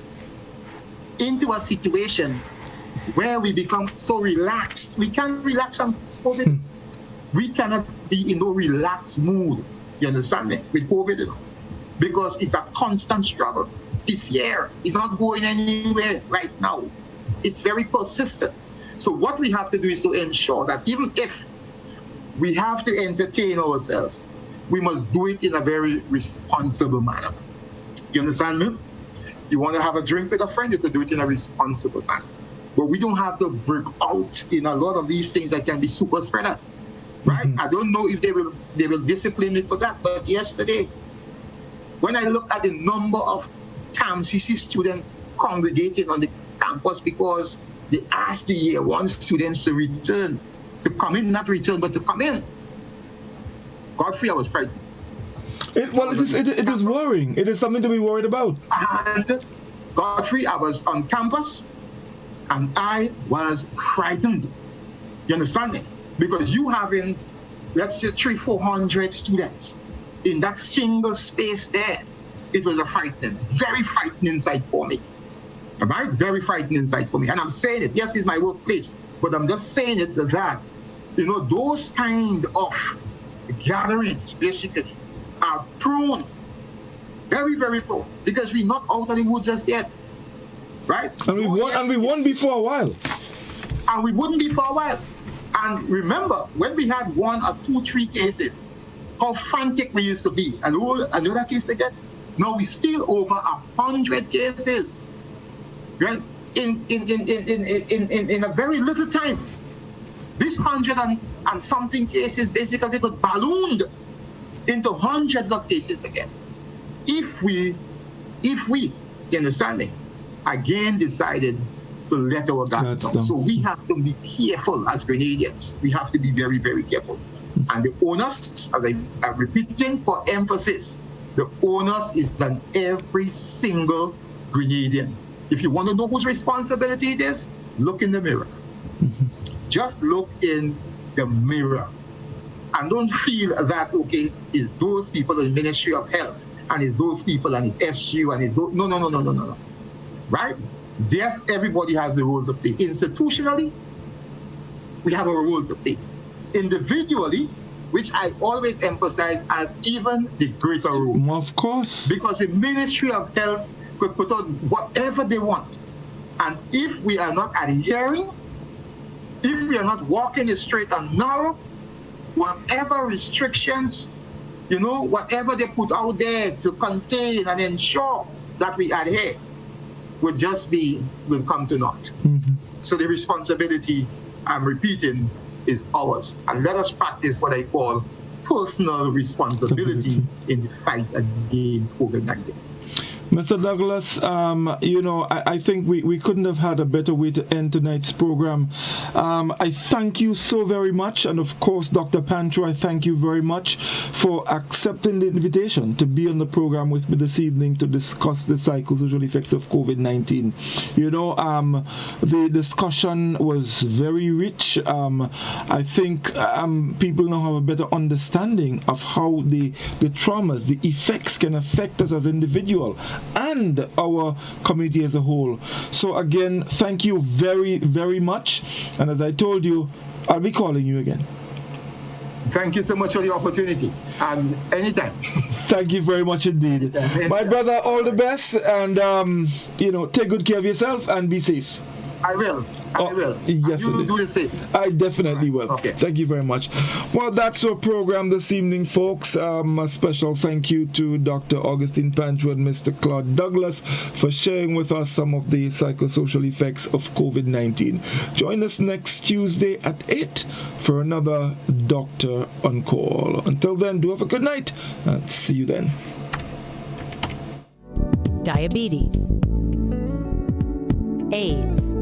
into a situation where we become so relaxed. We can't relax on COVID. We cannot be in no relaxed mood, you understand me, with COVID, because it's a constant struggle. It's here. It's not going anywhere right now. It's very persistent. So what we have to do is to ensure that even if we have to entertain ourselves, we must do it in a very responsible manner. You understand me? You want to have a drink with a friend, you could do it in a responsible manner. But we don't have to break out in a lot of these things that can be super spreaders, right? I don't know if they will discipline me for that, but yesterday, when I looked at the number of TAMCC students congregating on the campus because they asked the year one students to return, to come in, not return, but to come in. Godfrey, I was frightened. It is worrying. It is something to be worried about. And Godfrey, I was on campus and I was frightened. You understand me? Because you having, let's say, 300-400 students in that single space there, it was a very frightening sight for me. All right? Very frightening sight for me. And I'm saying it, yes, it's my workplace, but I'm just saying it that, you know, those kind of gatherings basically are prone, very, very prone, because we're not out of the woods just yet, right? And we won't be for a while. And we wouldn't be for a while. And remember, when we had 1 or 2, 3 cases, how frantic we used to be. And another case again. Now we're still over 100 cases, right? In a very little time. This 100 and something cases basically got ballooned into hundreds of cases again. If we, you understand me, again decided to let our guard down. So we have to be careful as Grenadians. We have to be very, very careful. And the onus, as I'm repeating for emphasis, the onus is on every single Grenadian. If you want to know whose responsibility it is, look in the mirror. Just look in the mirror. And don't feel that, okay, it's those people in the Ministry of Health, and it's those people, and it's SU, and it's those. No. Right? Yes, everybody has a role to play. Institutionally, we have a role to play. Individually, which I always emphasize as even the greater role. Of course. Because the Ministry of Health could put out whatever they want. And if we are not adhering, if we are not walking straight and narrow, whatever restrictions, you know, whatever they put out there to contain and ensure that we adhere, will come to naught. So the responsibility, I'm repeating, is ours. And let us practice what I call personal responsibility in the fight against COVID-19. Mr. Douglas, I think we couldn't have had a better way to end tonight's program. I thank you so very much. And of course, Dr. Panchoo, I thank you very much for accepting the invitation to be on the program with me this evening to discuss the psychosocial effects of COVID-19. The discussion was very rich. I think people now have a better understanding of how the traumas, the effects can affect us as individuals and our community as a whole. So again, thank you very, very much. And as I told you, I'll be calling you again. Thank you so much for the opportunity. And anytime. Thank you very much indeed. Anytime. My brother, all the best. And, take good care of yourself and be safe. I will. I will. Yes, you will do the same. I definitely will. Okay. Thank you very much. Well, that's our program this evening, folks. A special thank you to Dr. Augustine Panchoo and Mr. Claude Douglas for sharing with us some of the psychosocial effects of COVID-19. Join us next Tuesday at 8 for another Doctor on Call. Until then, do have a good night and see you then. Diabetes, AIDS,